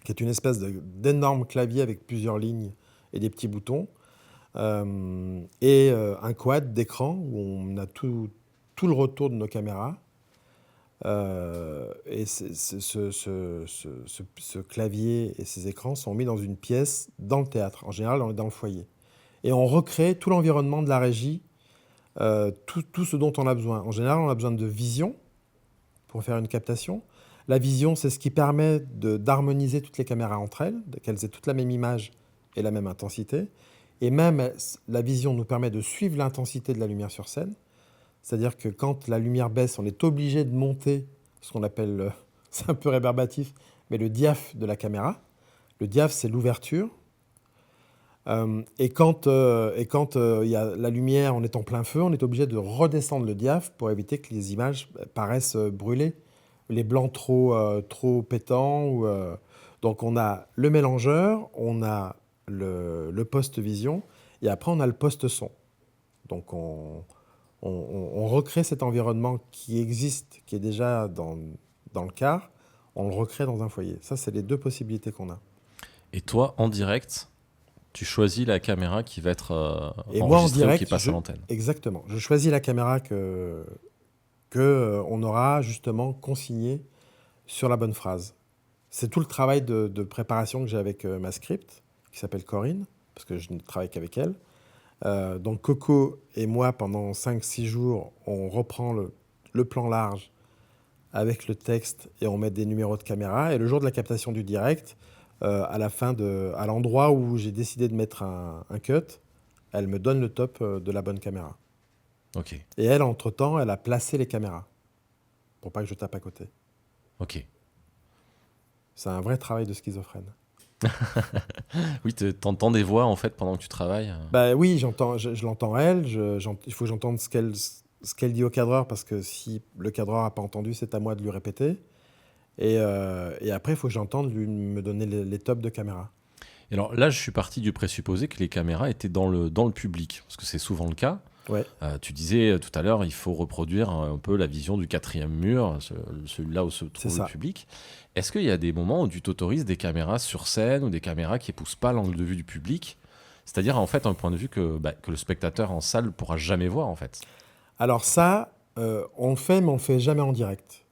qui est une espèce d'énorme clavier avec plusieurs lignes et des petits boutons. Et un quad d'écran où on a tout le retour de nos caméras. Et ce clavier et ces écrans sont mis dans une pièce dans le théâtre. En général, on est dans le foyer. Et on recrée tout l'environnement de la régie, tout ce dont on a besoin. En général, on a besoin de vision pour faire une captation. La vision, c'est ce qui permet d'harmoniser toutes les caméras entre elles, qu'elles aient toute la même image et la même intensité. Et même, la vision nous permet de suivre l'intensité de la lumière sur scène. C'est-à-dire que quand la lumière baisse, on est obligé de monter ce qu'on appelle, c'est un peu rébarbatif, mais le diaph de la caméra. Le diaph, c'est l'ouverture. Et quand il y a la lumière, on est en plein feu, on est obligé de redescendre le diaph pour éviter que les images paraissent brûlées, les blancs trop pétants. Donc on a le mélangeur, on a le post-vision, et après on a le post-son. Donc on recrée cet environnement qui existe, qui est déjà dans le car, on le recrée dans un foyer. Ça, c'est les deux possibilités qu'on a. Et toi, en direct, tu choisis la caméra qui va être Et moi, en enregistrée direct, ou qui passe à l'antenne. Exactement. Je choisis la caméra on aura justement consignée sur la bonne phrase. C'est tout le travail de préparation que j'ai avec ma script, qui s'appelle Corinne, parce que je ne travaille qu'avec elle. Donc Coco et moi, pendant 5-6 jours, on reprend le plan large avec le texte et on met des numéros de caméra. Et le jour de la captation du direct, à l'endroit où j'ai décidé de mettre un cut, elle me donne le top de la bonne caméra. Ok. Et elle, entre-temps, elle a placé les caméras pour pas que je tape à côté. Ok. C'est un vrai travail de schizophrène. Oui, t'entends des voix en fait pendant que tu travailles. Bah oui, je l'entends elle. Il faut que j'entende ce qu'elle dit au cadreur, parce que si le cadreur n'a pas entendu, c'est à moi de lui répéter. Et après, il faut que j'entende me donner les tops de caméra. Et alors là, je suis parti du présupposé que les caméras étaient dans le public, parce que c'est souvent le cas. Ouais. Tu disais tout à l'heure, il faut reproduire un peu la vision du quatrième mur, celui-là où se trouve le public. Est-ce qu'il y a des moments où tu t'autorises des caméras sur scène ou des caméras qui n'épousent pas l'angle de vue du public? C'est-à-dire en fait un point de vue que le spectateur en salle ne pourra jamais voir en fait. Alors ça, on le fait, mais on le fait jamais en direct.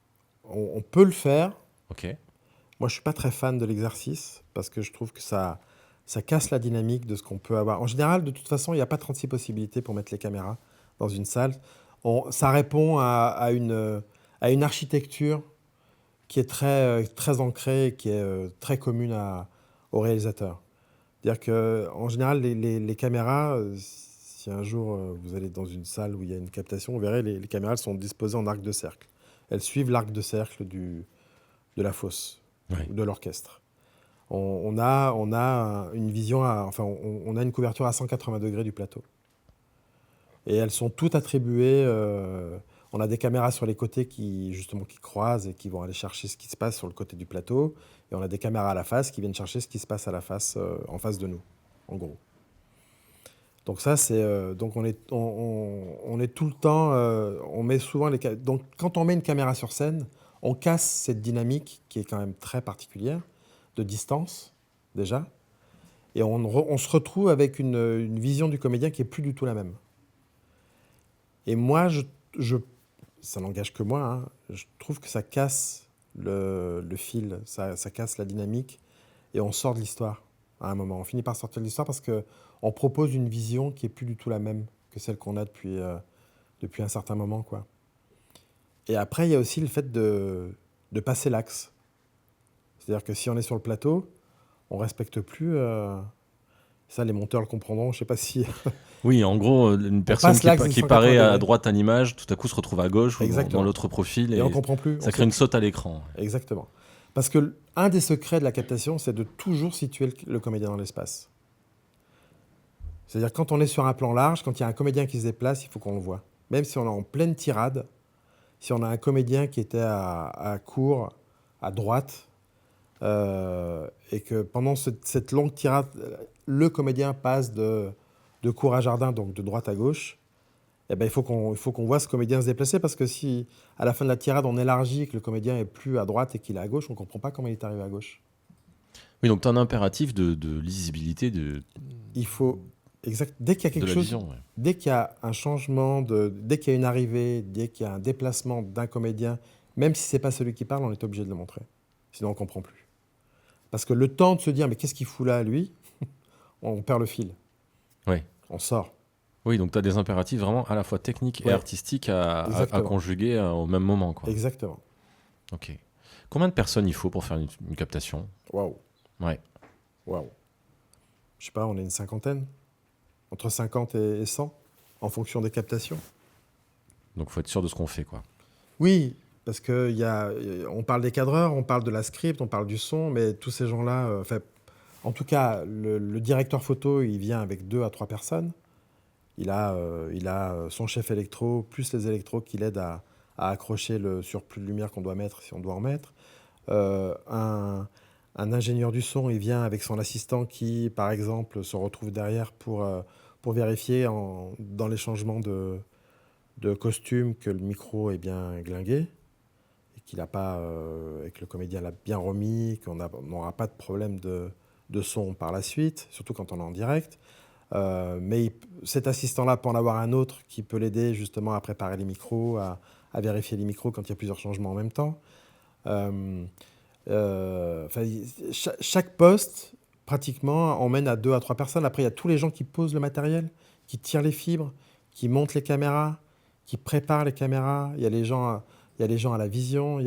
On peut le faire. Ok. Moi, je suis pas très fan de l'exercice parce que je trouve que ça casse la dynamique de ce qu'on peut avoir. En général, de toute façon, il n'y a pas 36 possibilités pour mettre les caméras dans une salle. Ça répond à une architecture qui est très ancrée et qui est très commune aux réalisateurs. C'est-à-dire qu'en général, les caméras, si un jour vous allez dans une salle où il y a une captation, vous verrez, les caméras sont disposées en arc de cercle. Elles suivent l'arc de cercle de la fosse, de l'orchestre. On a une vision, on a une couverture à 180 degrés du plateau. Et elles sont toutes attribuées. On a des caméras sur les côtés qui croisent et qui vont aller chercher ce qui se passe sur le côté du plateau. Et on a des caméras à la face qui viennent chercher ce qui se passe à la face, en face de nous, en gros. Donc ça, donc on est tout le temps. On met souvent donc quand on met une caméra sur scène, on casse cette dynamique qui est quand même très particulière, de distance déjà, et on se retrouve avec une vision du comédien qui est plus du tout la même. Et moi, ça n'engage que moi, hein, je trouve que ça casse le fil, ça casse la dynamique et on sort de l'histoire à un moment. On finit par sortir de l'histoire parce qu'on propose une vision qui est plus du tout la même que celle qu'on a depuis un certain moment, quoi. Et après, il y a aussi le fait de passer l'axe. C'est-à-dire que si on est sur le plateau, on respecte plus. Ça, les monteurs le comprendront. Je sais pas si Oui, en gros, une personne passe l'axe des qui 180 paraît à degrés. droite à l'image, tout à coup se retrouve à gauche ou dans Exactement. l'autre profil Et on et comprend plus. ça crée une saute à l'écran. Exactement. Parce que un des secrets de la captation, c'est de toujours situer le comédien dans l'espace. C'est-à-dire quand on est sur un plan large, quand il y a un comédien qui se déplace, il faut qu'on le voit. Même si on est en pleine tirade, si on a un comédien qui était à court, à droite, et que pendant cette longue tirade, le comédien passe de court à jardin, donc de droite à gauche, eh ben, il faut qu'on voit ce comédien se déplacer parce que si à la fin de la tirade on élargit que le comédien est plus à droite et qu'il est à gauche, on ne comprend pas comment il est arrivé à gauche. Oui, donc tu as un impératif de lisibilité Il faut dès qu'il y a de quelque la chose, vision. Ouais. dès qu'il y a un changement, dès qu'il y a une arrivée, dès qu'il y a un déplacement d'un comédien, même si c'est pas celui qui parle, on est obligé de le montrer. Sinon on comprend plus. Parce que le temps de se dire mais qu'est-ce qu'il fout là lui, on perd le fil. Ouais. On sort. Oui, donc tu as des impératifs vraiment à la fois techniques et Ouais. artistiques à Exactement. conjuguer au même moment. Quoi. Exactement. Ok. Combien de personnes il faut pour faire une captation? Waouh. Ouais. Waouh. Je sais pas, on est une cinquantaine. Entre 50 et 100, en fonction des captations. Donc il faut être sûr de ce qu'on fait. Quoi. Oui, parce on parle des cadreurs, on parle de la script, on parle du son, mais tous ces gens-là, en tout cas, le directeur photo, il vient avec 2 à 3 personnes. Il a son chef électro, plus les électros qui l'aident à accrocher le surplus de lumière qu'on doit mettre, si on doit en mettre. Un ingénieur du son, il vient avec son assistant qui, par exemple, se retrouve derrière pour vérifier dans les changements de costume que le micro est bien glingué et et que le comédien l'a bien remis, qu'on n'aura pas de problème de son par la suite, surtout quand on est en direct. Mais cet assistant-là peut en avoir un autre qui peut l'aider justement à préparer les micros, à vérifier les micros quand il y a plusieurs changements en même temps. Chaque poste, pratiquement, emmène à 2 à 3 personnes. Après, il y a tous les gens qui posent le matériel, qui tirent les fibres, qui montent les caméras, qui préparent les caméras. Il y a les gens à la vision.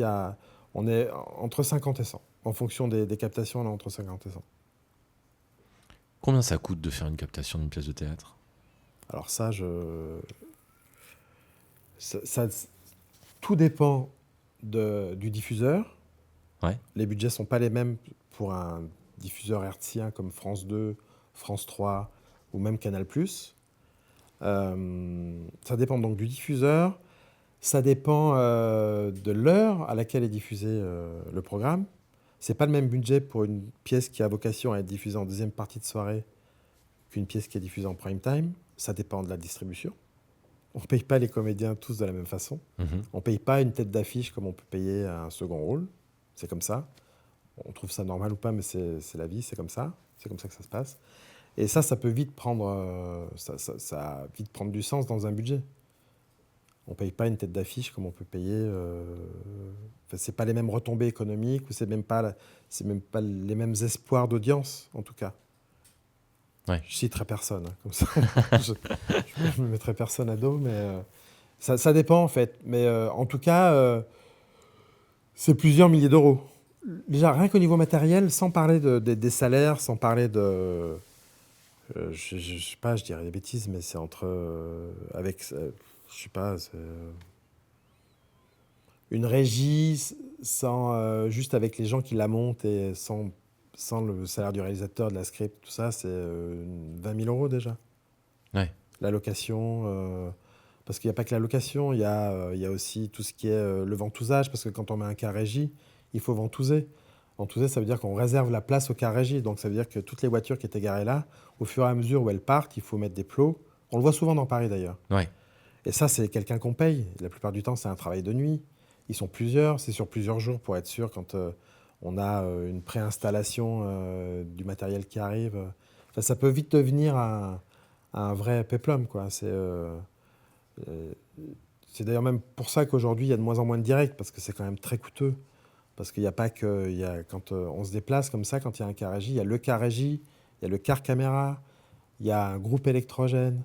On est entre 50 et 100. En fonction des captations, on est entre 50 et 100. Combien ça coûte de faire une captation d'une pièce de théâtre? Alors tout dépend du diffuseur. Ouais. Les budgets ne sont pas les mêmes pour un diffuseur hertzien comme France 2, France 3 ou même Canal+. Ça dépend donc du diffuseur, ça dépend de l'heure à laquelle est diffusé le programme. C'est pas le même budget pour une pièce qui a vocation à être diffusée en deuxième partie de soirée qu'une pièce qui est diffusée en prime time. Ça dépend de la distribution. On ne paye pas les comédiens tous de la même façon. On ne paye pas une tête d'affiche comme on peut payer un second rôle. C'est comme ça. On trouve ça normal ou pas, mais c'est la vie, c'est comme ça. C'est comme ça que ça se passe. Et ça peut vite prendre, ça vite prendre du sens dans un budget. On ne paye pas une tête d'affiche comme on peut payer. C'est pas les mêmes retombées économiques ou c'est même pas les mêmes espoirs d'audience, en tout cas. Ouais. Je citerai personne, hein, comme ça. Je ne mettrai personne à dos, mais ça dépend en fait. Mais en tout cas, c'est plusieurs milliers d'euros. Déjà, rien qu'au niveau matériel, sans parler des salaires, sans parler de... je sais pas, je dirais des bêtises, mais c'est entre... je sais pas, c'est... Une régie, juste avec les gens qui la montent et sans le salaire du réalisateur, de la script, tout ça, c'est 20 000 euros déjà. Ouais. La location... parce qu'il n'y a pas que la location, il y a aussi tout ce qui est le ventousage, parce que quand on met un car régie, il faut ventouser. Ventouser, ça veut dire qu'on réserve la place au car régie. Donc ça veut dire que toutes les voitures qui étaient garées là, au fur et à mesure où elles partent, il faut mettre des plots. On le voit souvent dans Paris d'ailleurs. Ouais. Et ça, c'est quelqu'un qu'on paye. La plupart du temps, c'est un travail de nuit. Ils sont plusieurs, c'est sur plusieurs jours pour être sûr quand on a une préinstallation du matériel qui arrive. Enfin, ça peut vite devenir un vrai péplum, quoi. C'est d'ailleurs même pour ça qu'aujourd'hui, il y a de moins en moins de directs, parce que c'est quand même très coûteux Parce qu'il n'y a pas que. Quand on se déplace comme ça, quand il y a un car régie, il y a le car régie, il y a le car caméra, il y a un groupe électrogène,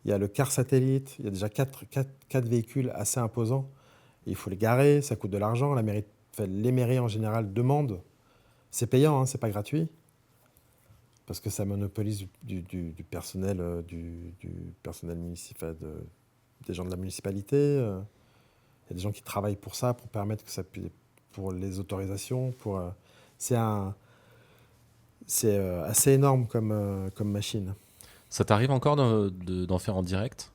il y a le car satellite. Il y a déjà quatre véhicules assez imposants. Et il faut les garer, ça coûte de l'argent. Les mairies en général demandent. C'est payant, hein, c'est pas gratuit. Parce que ça monopolise du personnel, du personnel municipal, des gens de la municipalité. Il y a des gens qui travaillent pour ça, pour permettre que ça puisse, pour les autorisations. C'est assez énorme comme machine. Ça t'arrive encore d'en faire en direct?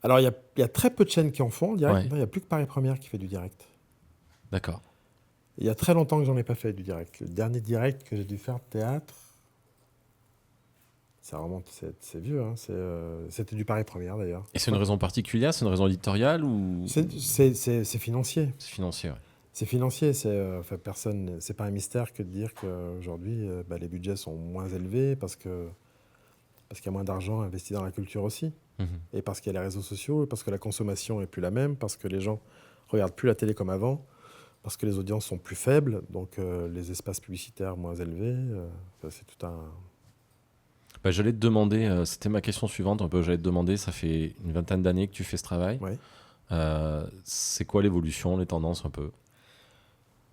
Alors, il y a très peu de chaînes qui en font en direct. Ouais. Maintenant, il n'y a plus que Paris Première qui fait du direct. D'accord. Il y a très longtemps que j'en ai pas fait du direct. Le dernier direct que j'ai dû faire de théâtre, ça remonte, c'est vieux. Hein, c'était du Paris Première d'ailleurs. Et c'est une raison particulière? C'est une raison éditoriale ou C'est financier. c'est financier? Ouais. C'est financier. C'est pas un mystère que de dire qu'aujourd'hui, les budgets sont moins élevés parce qu'il y a moins d'argent investi dans la culture aussi. Mhm. Et parce qu'il y a les réseaux sociaux, et parce que la consommation est plus la même, parce que les gens regardent plus la télé comme avant, parce que les audiences sont plus faibles, donc les espaces publicitaires moins élevés. C'est tout un... J'allais te demander, c'était ma question suivante, j'allais te demander, ça fait une vingtaine d'années que tu fais ce travail. Ouais. C'est quoi l'évolution, les tendances un peu?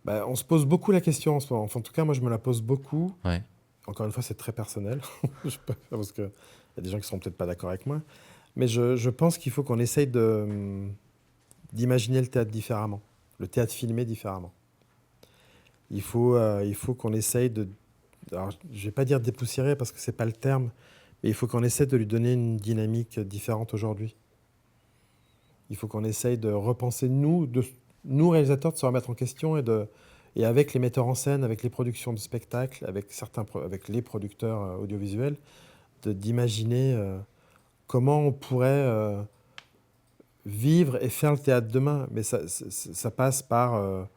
On se pose beaucoup la question en ce moment. Enfin, en tout cas, moi, je me la pose beaucoup. Ouais. Encore une fois, c'est très personnel. Parce qu'il y a des gens qui ne seront peut-être pas d'accord avec moi. Mais je pense qu'il faut qu'on essaye d'imaginer le théâtre différemment, le théâtre filmé différemment. Il faut qu'on essaye de... Alors, je ne vais pas dire dépoussiérer parce que ce n'est pas le terme, mais il faut qu'on essaie de lui donner une dynamique différente aujourd'hui. Il faut qu'on essaye de repenser, nous réalisateurs, de se remettre en question et avec les metteurs en scène, avec les productions de spectacles, avec les producteurs audiovisuels, d'imaginer comment on pourrait vivre et faire le théâtre demain. Mais ça passe par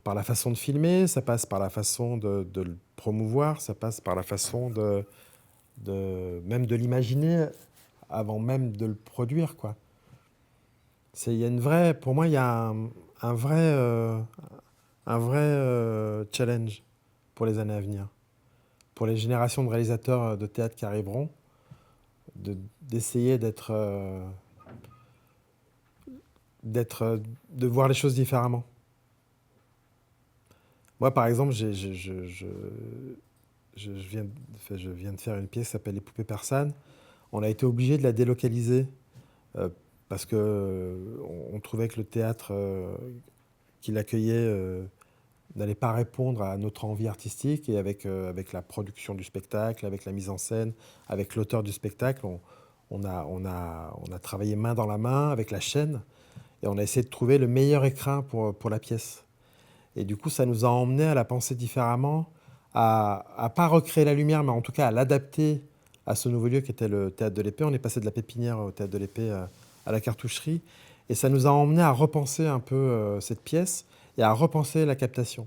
la façon de filmer, ça passe par la façon de le promouvoir, ça passe par la façon même de l'imaginer avant même de le produire, quoi. Pour moi, il y a un vrai challenge pour les années à venir. Pour les générations de réalisateurs de théâtre qui arriveront, d'essayer de voir les choses différemment. Moi, par exemple, je viens de faire une pièce qui s'appelle Les Poupées Persanes. On a été obligé de la délocaliser parce qu'on trouvait que le théâtre qui l'accueillait n'allait pas répondre à notre envie artistique. Et avec la production du spectacle, avec la mise en scène, avec l'auteur du spectacle, on a travaillé main dans la main avec la chaîne et on a essayé de trouver le meilleur écrin pour la pièce. Et du coup, ça nous a emmenés à la penser différemment, à pas recréer la lumière, mais en tout cas à l'adapter à ce nouveau lieu qui était le Théâtre de l'Épée. On est passé de la Pépinière au Théâtre de l'Épée à la Cartoucherie. Et ça nous a emmenés à repenser un peu cette pièce et à repenser la captation.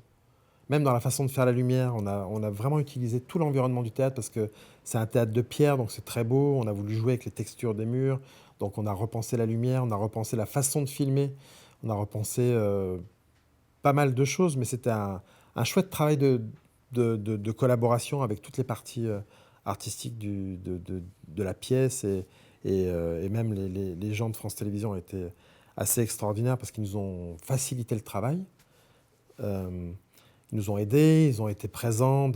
Même dans la façon de faire la lumière, on a vraiment utilisé tout l'environnement du théâtre parce que c'est un théâtre de pierre, donc c'est très beau. On a voulu jouer avec les textures des murs. Donc on a repensé la lumière, on a repensé la façon de filmer, on a repensé pas mal de choses, mais c'était un chouette travail de collaboration avec toutes les parties artistiques de la pièce et même les gens de France Télévisions ont été assez extraordinaires parce qu'ils nous ont facilité le travail. Ils nous ont aidés, ils ont été présents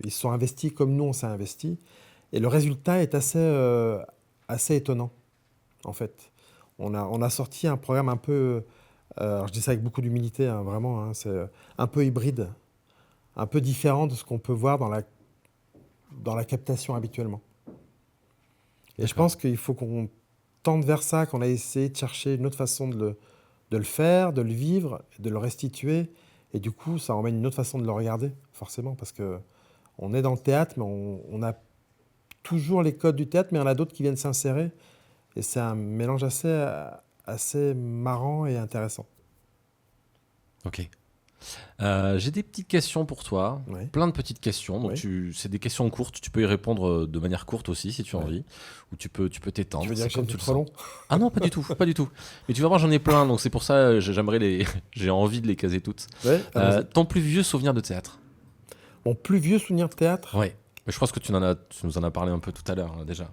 ils se sont investis comme nous on s'est investis. Et le résultat est assez étonnant, en fait. On a sorti un programme un peu... alors je dis ça avec beaucoup d'humilité, hein, vraiment. Hein, c'est un peu hybride, un peu différent de ce qu'on peut voir dans la captation habituellement. Et je pense qu'il faut qu'on tende vers ça, qu'on a essayé de chercher une autre façon de le faire, de le vivre, de le restituer. Et du coup, ça emmène une autre façon de le regarder, forcément, parce qu'on est dans le théâtre, mais on a toujours les codes du théâtre, mais il y en a d'autres qui viennent s'insérer. Et c'est un mélange assez marrant et intéressant. Ok. J'ai des petites questions pour toi, Ouais. plein de petites questions. Donc Oui. c'est des questions courtes. Tu peux y répondre de manière courte aussi si tu as Ouais. envie, ou tu peux Tu veux t'étendre. dire C'est que j'ai comme été tu le trop sens. long? Ah non, pas du tout, pas du tout. Mais tu vas voir, j'en ai plein. Donc c'est pour ça, j'aimerais les, j'ai envie de les caser toutes. Ouais, allons-y. Ton plus vieux souvenir de théâtre? Mon plus vieux souvenir de théâtre? Ouais. Mais je pense que tu nous en as parlé un peu tout à l'heure déjà.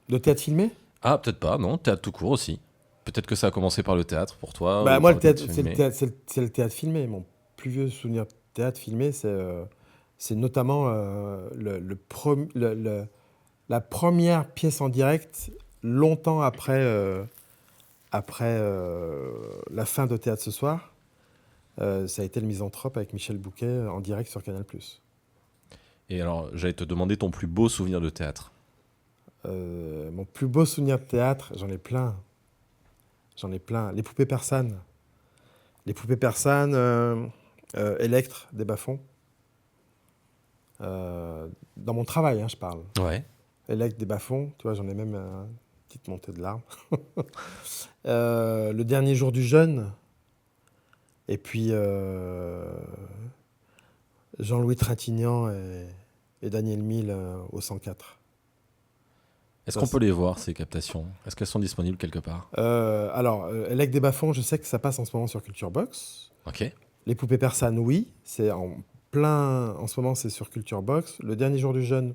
De théâtre filmé? Ah, peut-être pas. Non, théâtre tout court aussi. Peut-être que ça a commencé par le théâtre pour toi Bah, ou moi, par le le théâtre théâtre, c'est le filmé. théâtre, c'est le théâtre filmé. Mon plus vieux souvenir de théâtre filmé, c'est notamment la première pièce en direct, longtemps après la fin de Théâtre ce soir. Ça a été Le Misanthrope avec Michel Bouquet en direct sur Canal+. Et alors, j'allais te demander ton plus beau souvenir de théâtre. Mon plus beau souvenir de théâtre, j'en ai plein. J'en ai plein. Les poupées persanes. Les poupées persanes, Electre des Bas-Fonds. Dans mon travail, hein, je parle. Ouais. Electre des Bas-Fonds, tu vois, j'en ai même une petite montée de larmes. Le dernier jour du jeûne. Et puis Jean-Louis Trintignant et Daniel Mille au 104. Est-ce Ça, qu'on c'est- peut les voir, ces captations? Est-ce qu'elles sont disponibles quelque part? Alors, Elec des Bas-Fonds, je sais que ça passe en ce moment sur Culture Box. Ok. Les poupées persanes, oui. C'est en plein. En ce moment, c'est sur Culture Box. Le dernier jour du jeûne,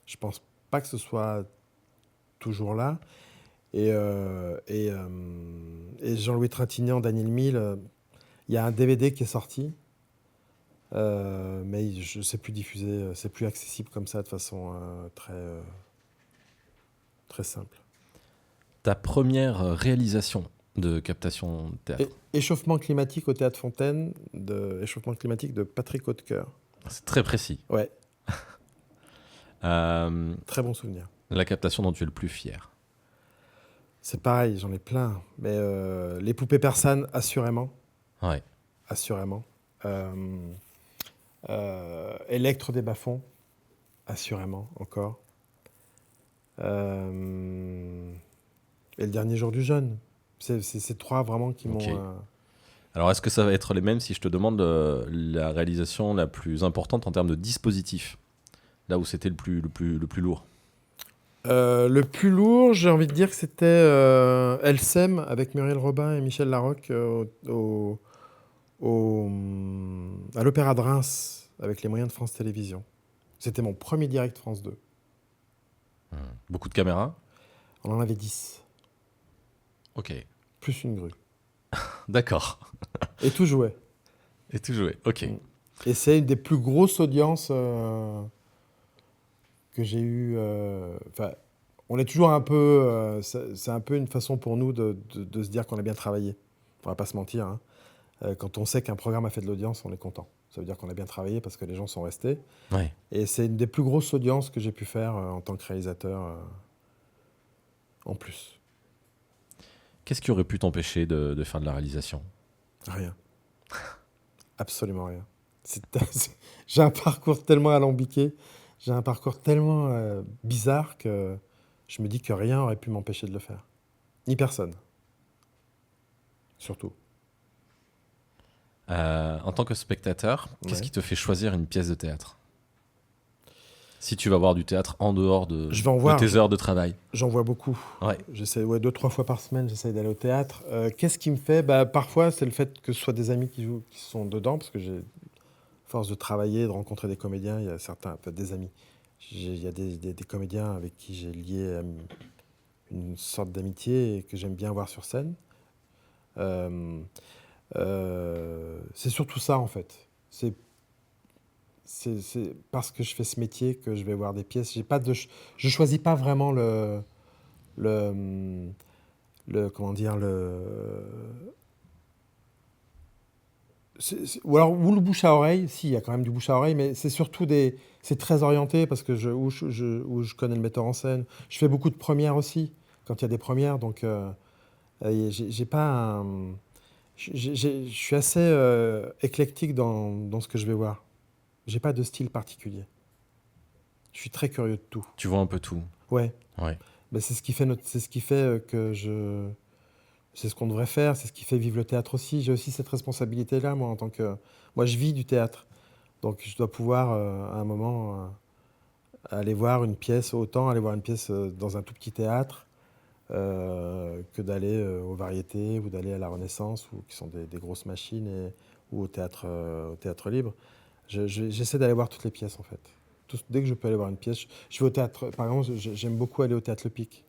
je pense pas que ce soit toujours là. Et Jean-Louis Trintignant, Daniel Mille, il y a un DVD qui est sorti. Mais je ne sais plus diffuser, c'est plus accessible comme ça de façon très simple. Ta première réalisation de captation de théâtre? Échauffement climatique au Théâtre Fontaine, échauffement climatique de Patrick Hautecoeur. C'est très précis. Ouais, Euh, très bon souvenir. la captation dont tu es le plus fier? C'est pareil, j'en ai plein. Mais les poupées persanes, assurément. Ouais. Assurément. Electre des Bas-Fonds, assurément, encore. Et le dernier jour du jeûne. C'est ces trois vraiment qui Ok. m'ont. Alors, est-ce que ça va être les mêmes si je te demande la réalisation la plus importante en termes de dispositif? Là où c'était le plus lourd. Le plus lourd, j'ai envie de dire que c'était Elsem avec Muriel Robin et Michel Larocque à l'Opéra de Reims avec les moyens de France Télévisions. C'était mon premier direct France 2. Beaucoup de caméras? On en avait 10, Ok. plus une grue. D'accord. Et tout jouait. Et tout joué. Ok. Et c'est une des plus grosses audiences que j'ai eues. Enfin, on est toujours un peu. C'est un peu une façon pour nous de se dire qu'on a bien travaillé. On va pas se mentir, hein. Quand on sait qu'un programme a fait de l'audience, on est content. Ça veut dire qu'on a bien travaillé parce que les gens sont restés. Ouais. Et c'est une des plus grosses audiences que j'ai pu faire en tant que réalisateur en plus. Qu'est-ce qui aurait pu t'empêcher de faire de la réalisation? Rien. Absolument rien. J'ai un parcours tellement alambiqué, j'ai un parcours tellement bizarre que je me dis que rien aurait pu m'empêcher de le faire. Ni personne. Surtout. En tant que spectateur, qu'est-ce Ouais. qui te fait choisir une pièce de théâtre? Si tu vas voir du théâtre en dehors Je vais en de voir. tes heures de travail. J'en vois beaucoup. Ouais. J'essaie, 2-3 fois par semaine, j'essaie d'aller au théâtre. Qu'est-ce qui me fait parfois, c'est le fait que ce soit des amis qui jouent, qui sont dedans, parce que j'ai force de travailler, de rencontrer des comédiens. Il y a certains, peut-être des amis. Il y a des comédiens avec qui j'ai lié une sorte d'amitié et que j'aime bien voir sur scène. C'est surtout ça, en fait. C'est parce que je fais ce métier que je vais voir des pièces. Je choisis pas vraiment le comment dire, ou le bouche à oreille. Si, il y a quand même du bouche à oreille, mais c'est surtout c'est très orienté parce que où je connais le metteur en scène. Je fais beaucoup de premières aussi, quand il y a des premières, donc j'ai pas je suis assez éclectique dans ce que je vais voir. J'ai pas de style particulier. Je suis très curieux de tout. Tu vois un peu tout. Ouais. Ouais. Ben, c'est ce qui fait que c'est ce qu'on devrait faire, c'est ce qui fait vivre le théâtre aussi. J'ai aussi cette responsabilité-là, moi, en tant que... Moi, je vis du théâtre. Donc, je dois pouvoir, à un moment, aller voir une pièce, autant aller voir une pièce dans un tout petit théâtre que d'aller aux variétés ou d'aller à la Renaissance, ou, qui sont des grosses machines, ou au théâtre libre. J'essaie d'aller voir toutes les pièces, en fait. Dès que je peux aller voir une pièce, je vais au théâtre. Par exemple, j'aime beaucoup aller au théâtre Le Pic,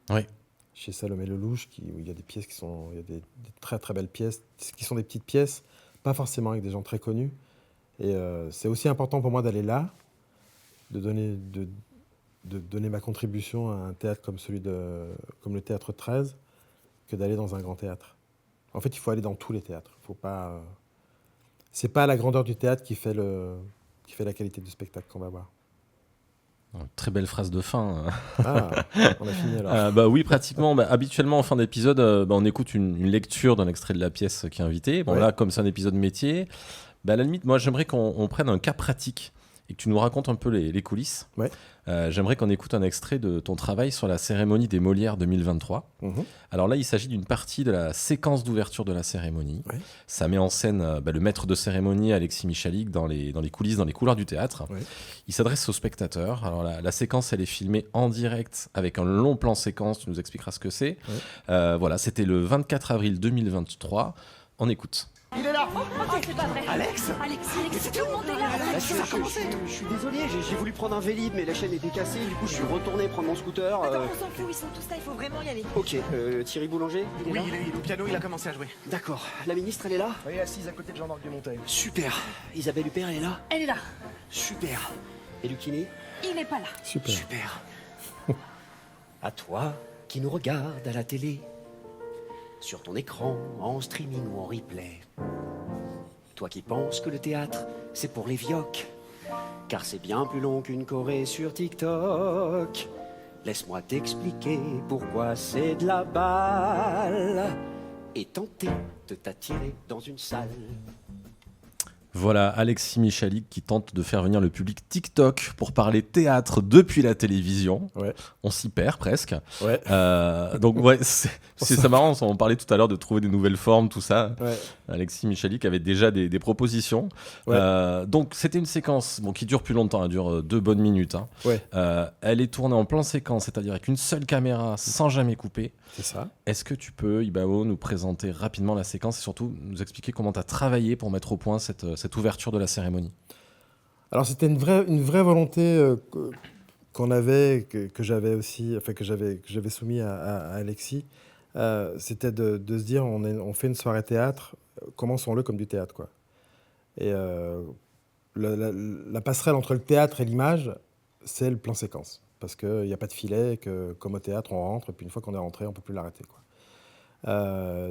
Oui. chez Salomé Lelouch, où il y a des pièces il y a des très très belles pièces, qui sont des petites pièces, pas forcément avec des gens très connus. Et c'est aussi important pour moi d'aller là, de donner ma contribution à un théâtre comme le Théâtre 13, que d'aller dans un grand théâtre. En fait, il faut aller dans tous les théâtres. Faut pas, c'est pas la grandeur du théâtre qui fait la qualité du spectacle qu'on va voir. Très belle phrase de fin. Ah, on a fini alors. Bah oui, pratiquement. Bah, habituellement, en fin d'épisode, on écoute une lecture d'un extrait de la pièce qui est invitée. Bon, Ouais. là, comme c'est un épisode métier, bah, à la limite, moi, j'aimerais qu'on prenne un cas pratique et que tu nous racontes un peu les coulisses. Ouais. J'aimerais qu'on écoute un extrait de ton travail sur la cérémonie des Molières 2023. Mhm. Alors là, il s'agit d'une partie de la séquence d'ouverture de la cérémonie. Ouais. Ça met en scène le maître de cérémonie, Alexis Michalik, dans les coulisses, dans les couloirs du théâtre. Ouais. Il s'adresse aux spectateurs. Alors la séquence, elle est filmée en direct avec un long plan séquence. Tu nous expliqueras ce que c'est. Ouais. Voilà, c'était le 24 avril 2023. On écoute. Il est là. Oh, c'est pas vrai. Alex Alexis, tout le monde est là. Ça a commencé. Je suis désolé, j'ai voulu prendre un Vélib, mais la chaîne était cassée. Du coup, je suis retourné prendre mon scooter. Attends, on s'en fout, ils sont tous là, il faut vraiment y aller. Ok, Thierry Boulanger, il est là. Oui, il est au piano, il a commencé à jouer. D'accord. La ministre, elle est là. Oui, assise à côté de Jean-Marc Dumontel. Super. Isabelle Huppert, elle est là. Elle est là. Super. Et Lucchini. Il n'est pas là. Super. Super. À toi qui nous regarde à la télé, sur ton écran, en streaming ou en replay. Toi qui penses que le théâtre, c'est pour les vioques, car c'est bien plus long qu'une choré sur TikTok. Laisse-moi t'expliquer pourquoi c'est de la balle et tenter de t'attirer dans une salle. Voilà, Alexis Michalik qui tente de faire venir le public TikTok pour parler théâtre depuis la télévision. Ouais. On s'y perd presque. Ouais. Donc ouais, c'est marrant, on parlait tout à l'heure de trouver des nouvelles formes, tout ça. Ouais. Alexis Michalik avait déjà des propositions. Ouais. Donc c'était une séquence qui dure plus longtemps, elle dure 2 bonnes minutes. Hein. Ouais. Elle est tournée en plan séquence, c'est-à-dire avec une seule caméra sans jamais couper. C'est ça. Est-ce que tu peux, Ibao, nous présenter rapidement la séquence et surtout nous expliquer comment tu as travaillé pour mettre au point cette ouverture de la cérémonie? Alors c'était une vraie volonté qu'on avait, que j'avais aussi, enfin que j'avais soumis à Alexis. C'était de se dire, on fait une soirée théâtre, commençons-le comme du théâtre, quoi. Et la passerelle entre le théâtre et l'image, c'est le plan séquence. Parce qu'il n'y a pas de filet, que comme au théâtre, on rentre, et puis une fois qu'on est rentré, on ne peut plus l'arrêter, quoi.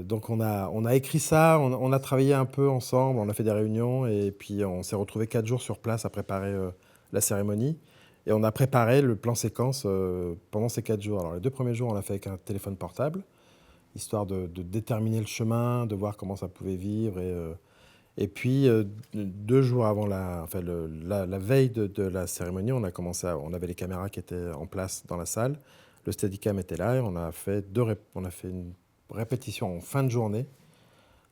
Donc on a écrit ça, on a travaillé un peu ensemble, on a fait des réunions, et puis on s'est retrouvés 4 jours sur place à préparer la cérémonie. Et on a préparé le plan séquence pendant ces 4 jours. Alors les 2 premiers jours, on l'a fait avec un téléphone portable, histoire de déterminer le chemin, de voir comment ça pouvait vivre. Et puis 2 jours avant la veille de la cérémonie, on avait les caméras qui étaient en place dans la salle, le Steadicam était là, et on a fait une répétition en fin de journée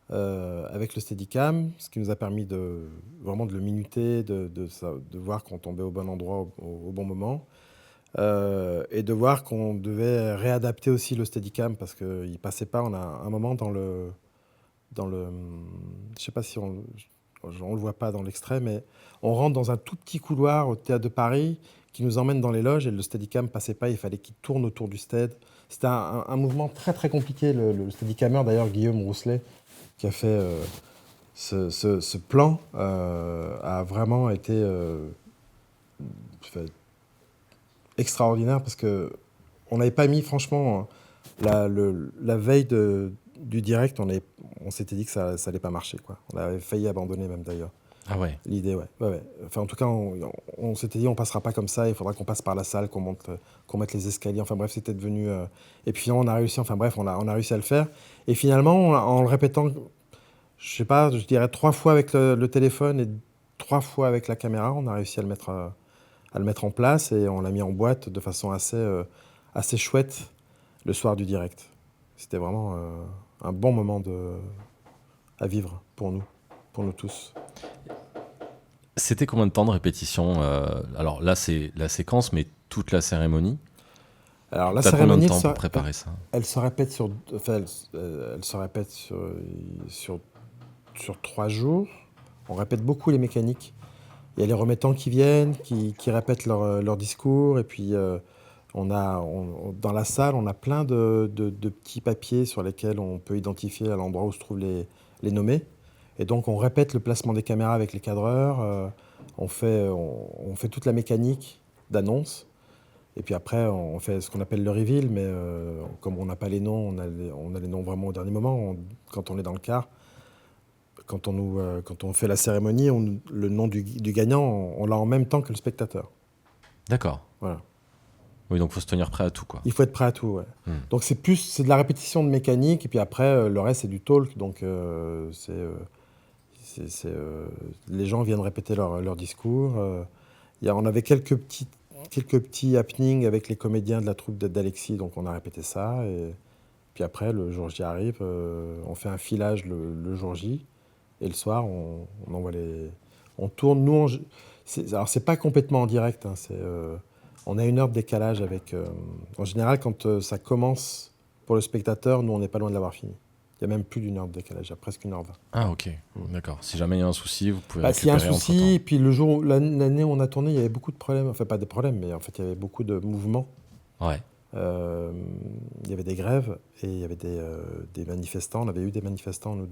avec le Steadicam, ce qui nous a permis vraiment de le minuter, de voir qu'on tombait au bon endroit au bon moment, et de voir qu'on devait réadapter aussi le Steadicam parce qu'il ne passait pas. On a un moment dans le je ne sais pas si on le voit pas dans l'extrait, mais on rentre dans un tout petit couloir au Théâtre de Paris qui nous emmène dans les loges, et le Steadicam passait pas, il fallait qu'il tourne autour du Stead. C'était un mouvement très très compliqué. Le Steadicammer, d'ailleurs, Guillaume Rousselet, qui a fait ce plan, a vraiment été extraordinaire, parce qu'on n'avait pas mis, franchement, la veille du direct, on s'était dit que ça n'allait pas marcher, quoi. On avait failli abandonner même, d'ailleurs. Ah ouais. L'idée, ouais. Enfin, en tout cas, on s'était dit, on passera pas comme ça, il faudra qu'on passe par la salle, qu'on mette les escaliers. Enfin bref, c'était devenu... Et puis finalement, on a réussi, on a réussi à le faire. Et finalement, en le répétant, je sais pas, je dirais 3 fois avec le téléphone et 3 fois avec la caméra, on a réussi à le mettre en place, et on l'a mis en boîte de façon assez chouette le soir du direct. C'était vraiment un bon moment à vivre pour nous tous. C'était combien de temps de répétition Alors là, c'est la séquence, mais toute la cérémonie. Alors la T'as combien de cérémonie, temps pour préparer ça? elle se répète elle se répète sur 3 jours. On répète beaucoup les mécaniques. Il y a les remettants qui viennent, qui répètent leur discours. Et puis, dans la salle, on a plein de petits papiers sur lesquels on peut identifier à l'endroit où se trouvent les nommés. Et donc, on répète le placement des caméras avec les cadreurs. On fait toute la mécanique d'annonce. Et puis après, on fait ce qu'on appelle le reveal. Mais comme on n'a pas les noms, on a les noms vraiment au dernier moment. Quand on est dans le car, quand on fait la cérémonie, le nom du gagnant, on l'a en même temps que le spectateur. D'accord. Voilà. Oui, donc il faut se tenir prêt à tout, quoi. Il faut être prêt à tout, ouais. Donc c'est de la répétition de mécanique, et puis après, le reste, c'est du talk. Donc les gens viennent répéter leur discours. On avait quelques petits happenings avec les comédiens de la troupe d'Alexis, donc on a répété ça. Et puis après, le jour J arrive, on fait un filage le jour J. Et le soir, on envoie on tourne. Nous, alors, c'est pas complètement en direct. Hein, on a 1 heure de décalage avec... en général, quand ça commence pour le spectateur, nous, on n'est pas loin de l'avoir fini. Il y a même plus d'1 heure de décalage, il y a presque 1h20. Ah, ok. D'accord. Si jamais il y a un souci, vous pouvez S'il y a un récupérer souci, et puis l'année où on a tourné, il y avait beaucoup de problèmes. Enfin, pas des problèmes, mais en fait, il y avait beaucoup de mouvements. Ouais. Il y avait des grèves et il y avait des manifestants. On avait eu des manifestants, nous,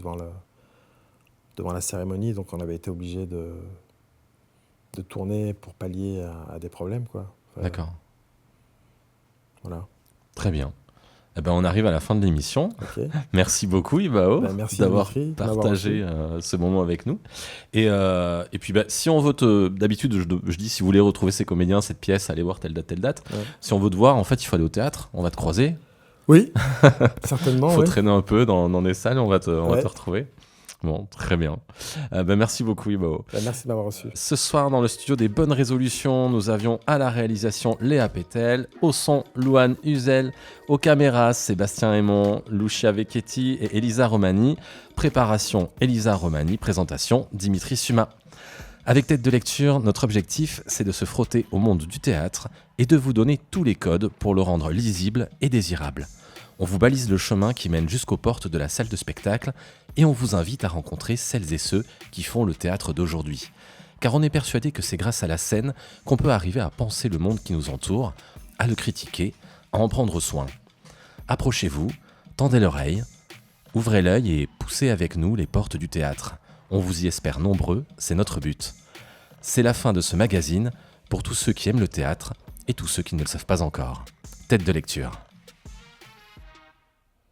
devant la cérémonie, donc on avait été obligé de tourner pour pallier à des problèmes, quoi. D'accord. Voilà. Très bien. Eh ben, on arrive à la fin de l'émission. Okay. Merci beaucoup, Ibao, merci d'avoir Dimitri, partagé ce moment avec nous. Et puis, si on veut d'habitude, je dis, si vous voulez retrouver ces comédiens, cette pièce, allez voir telle date. Ouais. Si on veut te voir, en fait, il faut aller au théâtre. On va te croiser. Oui, certainement. Il faut traîner un peu dans des salles, on va te retrouver. Bon, très bien. Merci beaucoup, Ibao. Merci de m'avoir reçu. Ce soir, dans le studio des Bonnes Résolutions, nous avions à la réalisation Léa Pétel, au son Louane Uzel, aux caméras Sébastien Aymon, Lucia Vecchetti et Elisa Romani. Préparation Elisa Romani, présentation Dimitri Suma. Avec Tête de lecture, notre objectif, c'est de se frotter au monde du théâtre et de vous donner tous les codes pour le rendre lisible et désirable. On vous balise le chemin qui mène jusqu'aux portes de la salle de spectacle et on vous invite à rencontrer celles et ceux qui font le théâtre d'aujourd'hui. Car on est persuadé que c'est grâce à la scène qu'on peut arriver à penser le monde qui nous entoure, à le critiquer, à en prendre soin. Approchez-vous, tendez l'oreille, ouvrez l'œil et poussez avec nous les portes du théâtre. On vous y espère nombreux, c'est notre but. C'est la fin de ce magazine pour tous ceux qui aiment le théâtre et tous ceux qui ne le savent pas encore. Tête de lecture.